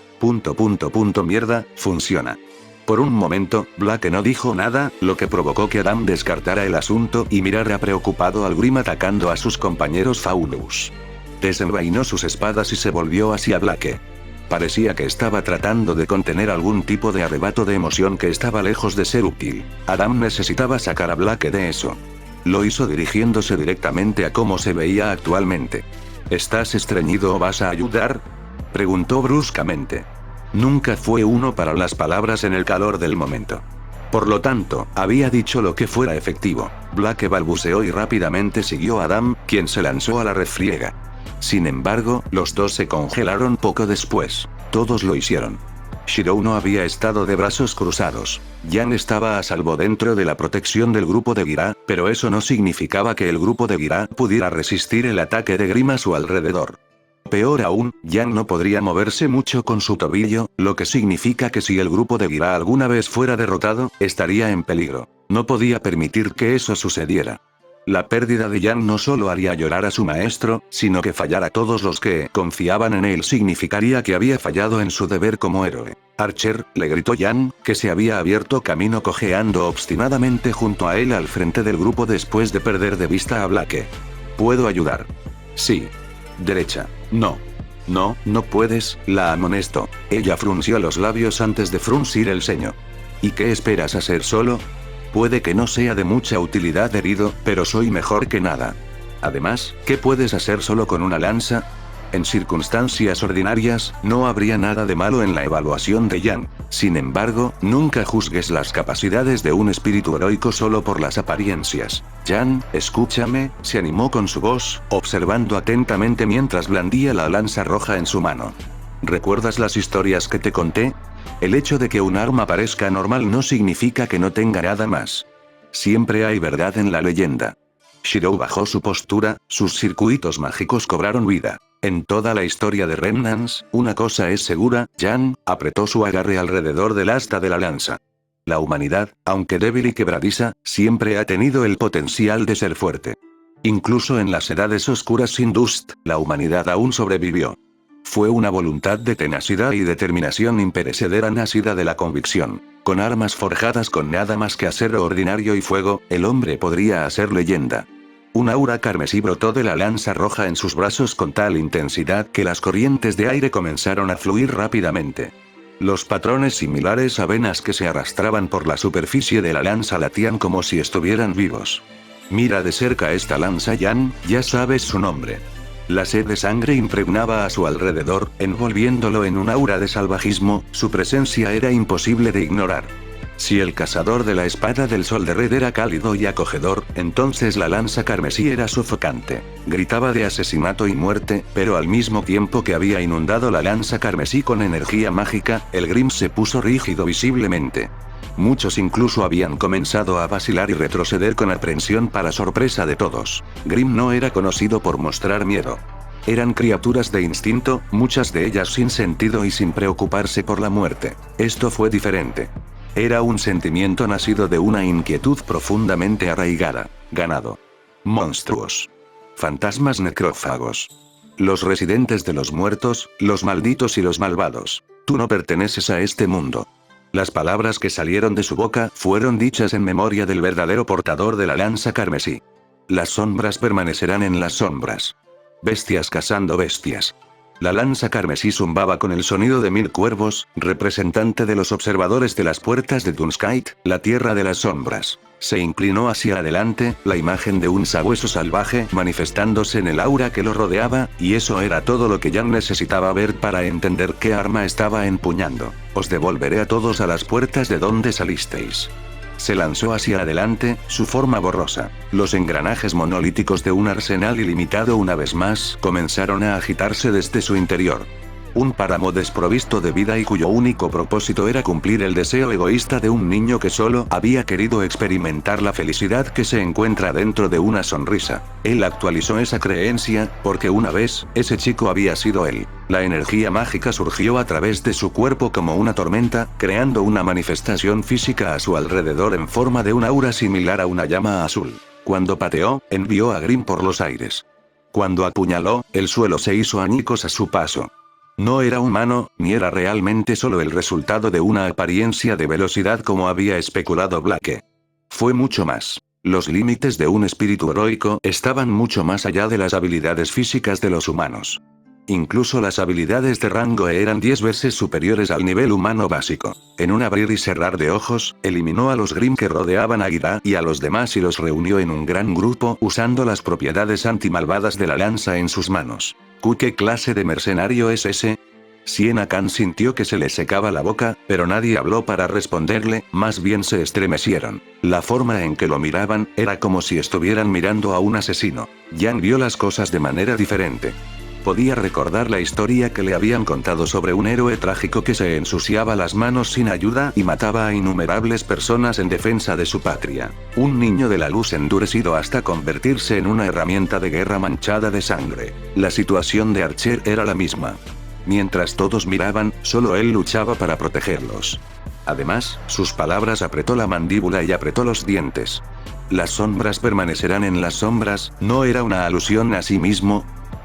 Mierda, funciona. Por un momento, Blake no dijo nada, lo que provocó que Adam descartara el asunto y mirara preocupado al Grim atacando a sus compañeros Faunus. Desenvainó sus espadas y se volvió hacia Blake. Parecía que estaba tratando de contener algún tipo de arrebato de emoción que estaba lejos de ser útil. Adam necesitaba sacar a Blake de eso. Lo hizo dirigiéndose directamente a cómo se veía actualmente. ¿Estás estreñido o vas a ayudar? Preguntó bruscamente. Nunca fue uno para las palabras en el calor del momento. Por lo tanto, había dicho lo que fuera efectivo. Blake balbuceó y rápidamente siguió a Adam, quien se lanzó a la refriega. Sin embargo, los dos se congelaron poco después. Todos lo hicieron. Shirou no había estado de brazos cruzados. Jan estaba a salvo dentro de la protección del grupo de Gira, pero eso no significaba que el grupo de Gira pudiera resistir el ataque de Grim a su alrededor. Peor aún, Jan no podría moverse mucho con su tobillo, lo que significa que si el grupo de Gira alguna vez fuera derrotado, estaría en peligro. No podía permitir que eso sucediera. La pérdida de Jan no solo haría llorar a su maestro, sino que fallar a todos los que confiaban en él significaría que había fallado en su deber como héroe. Archer, le gritó Jan, que se había abierto camino cojeando obstinadamente junto a él al frente del grupo después de perder de vista a Blake. ¿Puedo ayudar? Sí. Derecha. No. No, no puedes, la amonestó. Ella frunció los labios antes de fruncir el ceño. ¿Y qué esperas hacer solo? Puede que no sea de mucha utilidad herido, pero soy mejor que nada. Además, ¿qué puedes hacer solo con una lanza? En circunstancias ordinarias, no habría nada de malo en la evaluación de Jan. Sin embargo, nunca juzgues las capacidades de un espíritu heroico solo por las apariencias. Jan, escúchame, se animó con su voz, observando atentamente mientras blandía la lanza roja en su mano. ¿Recuerdas las historias que te conté? El hecho de que un arma parezca normal no significa que no tenga nada más. Siempre hay verdad en la leyenda. Shirou bajó su postura, sus circuitos mágicos cobraron vida. En toda la historia de Remnants, una cosa es segura, Jan apretó su agarre alrededor del asta de la lanza. La humanidad, aunque débil y quebradiza, siempre ha tenido el potencial de ser fuerte. Incluso en las edades oscuras sin Dust, la humanidad aún sobrevivió. Fue una voluntad de tenacidad y determinación imperecedera nacida de la convicción. Con armas forjadas con nada más que acero ordinario y fuego, el hombre podría hacer leyenda. Un aura carmesí brotó de la lanza roja en sus brazos con tal intensidad que las corrientes de aire comenzaron a fluir rápidamente. Los patrones similares a venas que se arrastraban por la superficie de la lanza latían como si estuvieran vivos. Mira de cerca esta lanza, Jan, ya sabes su nombre. La sed de sangre impregnaba a su alrededor, envolviéndolo en un aura de salvajismo, su presencia era imposible de ignorar. Si el cazador de la espada del sol de Red era cálido y acogedor, entonces la lanza carmesí era sofocante. Gritaba de asesinato y muerte, pero al mismo tiempo que había inundado la lanza carmesí con energía mágica, el Grim se puso rígido visiblemente. Muchos incluso habían comenzado a vacilar y retroceder con aprensión para sorpresa de todos. Grim no era conocido por mostrar miedo. Eran criaturas de instinto, muchas de ellas sin sentido y sin preocuparse por la muerte. Esto fue diferente. Era un sentimiento nacido de una inquietud profundamente arraigada. Ganado. Monstruos. Fantasmas necrófagos. Los residentes de los muertos, los malditos y los malvados. Tú no perteneces a este mundo. Las palabras que salieron de su boca fueron dichas en memoria del verdadero portador de la lanza carmesí. Las sombras permanecerán en las sombras. Bestias cazando bestias. La lanza carmesí zumbaba con el sonido de 1000 cuervos, representante de los observadores de las puertas de Dunskite, la tierra de las sombras. Se inclinó hacia adelante, la imagen de un sabueso salvaje manifestándose en el aura que lo rodeaba, y eso era todo lo que Yang necesitaba ver para entender qué arma estaba empuñando. Os devolveré a todos a las puertas de donde salisteis. Se lanzó hacia adelante, su forma borrosa. Los engranajes monolíticos de un arsenal ilimitado una vez más comenzaron a agitarse desde su interior. Un páramo desprovisto de vida y cuyo único propósito era cumplir el deseo egoísta de un niño que solo había querido experimentar la felicidad que se encuentra dentro de una sonrisa. Él actualizó esa creencia, porque una vez, ese chico había sido él. La energía mágica surgió a través de su cuerpo como una tormenta, creando una manifestación física a su alrededor en forma de un aura similar a una llama azul. Cuando pateó, envió a Grimm por los aires. Cuando apuñaló, el suelo se hizo añicos a su paso. No era humano, ni era realmente solo el resultado de una apariencia de velocidad como había especulado Blake. Fue mucho más. Los límites de un espíritu heroico estaban mucho más allá de las habilidades físicas de los humanos. Incluso las habilidades de rango eran 10 veces superiores al nivel humano básico. En un abrir y cerrar de ojos, eliminó a los Grimm que rodeaban a Gira y a los demás y los reunió en un gran grupo usando las propiedades antimalvadas de la lanza en sus manos. ¿Qué clase de mercenario es ese? Siena Khan sintió que se le secaba la boca, pero nadie habló para responderle, más bien se estremecieron. La forma en que lo miraban era como si estuvieran mirando a un asesino. Yang vio las cosas de manera diferente. Podía recordar la historia que le habían contado sobre un héroe trágico que se ensuciaba las manos sin ayuda y mataba a innumerables personas en defensa de su patria. Un niño de la luz endurecido hasta convertirse en una herramienta de guerra manchada de sangre. La situación de Archer era la misma. Mientras todos miraban, solo él luchaba para protegerlos. Además, sus palabras apretó la mandíbula y apretó los dientes. Las sombras permanecerán en las sombras, ¿no era una alusión a sí mismo?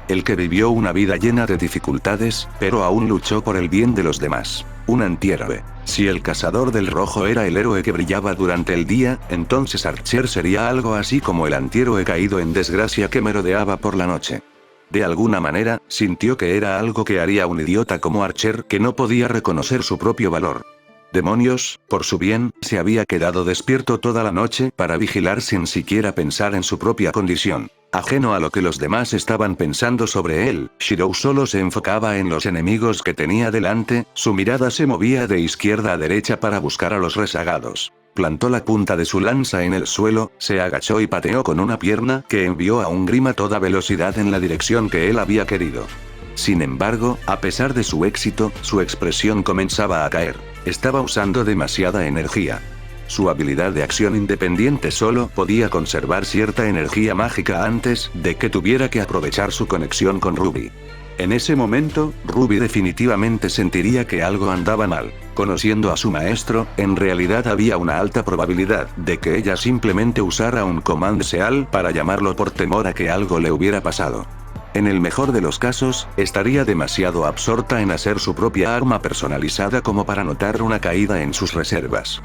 El que vivió una vida llena de dificultades, pero aún luchó por el bien de los demás. Un antihéroe. Si el cazador del rojo era el héroe que brillaba durante el día, entonces Archer sería algo así como el antihéroe caído en desgracia que merodeaba por la noche. De alguna manera, sintió que era algo que haría un idiota como Archer que no podía reconocer su propio valor. Demonios, por su bien, se había quedado despierto toda la noche para vigilar sin siquiera pensar en su propia condición. Ajeno a lo que los demás estaban pensando sobre él, Shirou solo se enfocaba en los enemigos que tenía delante, su mirada se movía de izquierda a derecha para buscar a los rezagados. Plantó la punta de su lanza en el suelo, se agachó y pateó con una pierna que envió a un Grimm a toda velocidad en la dirección que él había querido. Sin embargo, a pesar de su éxito, su expresión comenzaba a caer. Estaba usando demasiada energía. Su habilidad de acción independiente solo podía conservar cierta energía mágica antes de que tuviera que aprovechar su conexión con Ruby. En ese momento, Ruby definitivamente sentiría que algo andaba mal. Conociendo a su maestro, en realidad había una alta probabilidad de que ella simplemente usara un Command Seal para llamarlo por temor a que algo le hubiera pasado. En el mejor de los casos, estaría demasiado absorta en hacer su propia arma personalizada como para notar una caída en sus reservas.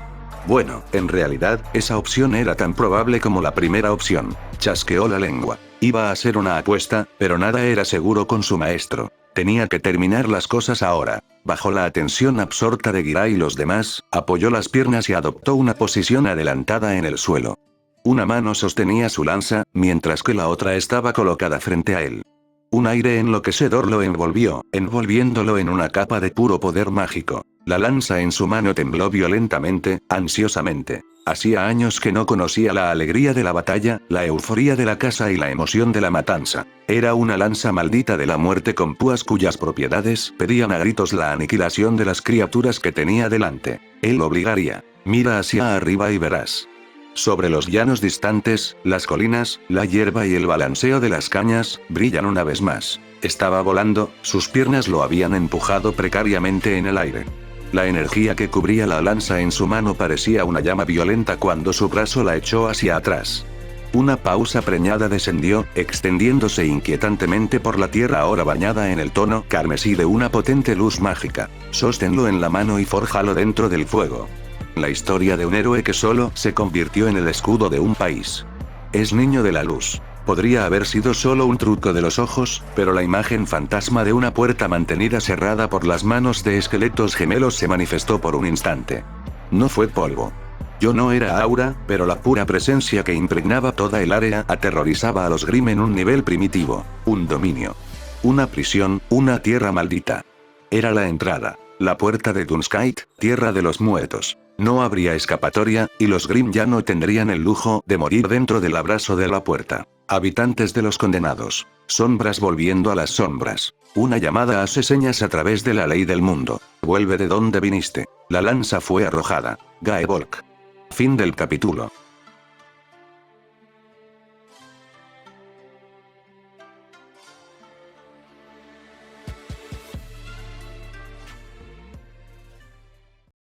Bueno, en realidad, esa opción era tan probable como la primera opción. Chasqueó la lengua. Iba a ser una apuesta, pero nada era seguro con su maestro. Tenía que terminar las cosas ahora. Bajo la atención absorta de Gira y los demás, apoyó las piernas y adoptó una posición adelantada en el suelo. Una mano sostenía su lanza, mientras que la otra estaba colocada frente a él. Un aire enloquecedor lo envolvió, envolviéndolo en una capa de puro poder mágico. La lanza en su mano tembló violentamente, ansiosamente. Hacía años que no conocía la alegría de la batalla, la euforía de la caza y la emoción de la matanza. Era una lanza maldita de la muerte con púas cuyas propiedades pedían a gritos la aniquilación de las criaturas que tenía delante. Él obligaría. Mira hacia arriba y verás. Sobre los llanos distantes, las colinas, la hierba y el balanceo de las cañas, brillan una vez más. Estaba volando, sus piernas lo habían empujado precariamente en el aire. La energía que cubría la lanza en su mano parecía una llama violenta cuando su brazo la echó hacia atrás. Una pausa preñada descendió, extendiéndose inquietantemente por la tierra ahora bañada en el tono carmesí de una potente luz mágica. Sosténlo en la mano y fórjalo dentro del fuego. La historia de un héroe que solo se convirtió en el escudo de un país. Es niño de la luz. Podría haber sido solo un truco de los ojos, pero la imagen fantasma de una puerta mantenida cerrada por las manos de esqueletos gemelos se manifestó por un instante. No fue polvo. Yo no era aura, pero la pura presencia que impregnaba toda el área aterrorizaba a los Grimm en un nivel primitivo. Un dominio. Una prisión, una tierra maldita. Era la entrada. La puerta de Dunskite, tierra de los muertos. No habría escapatoria, y los Grimm ya no tendrían el lujo de morir dentro del abrazo de la puerta. Habitantes de los condenados. Sombras volviendo a las sombras. Una llamada hace señas a través de la ley del mundo. Vuelve de donde viniste. La lanza fue arrojada. Gaebolk. Fin del capítulo.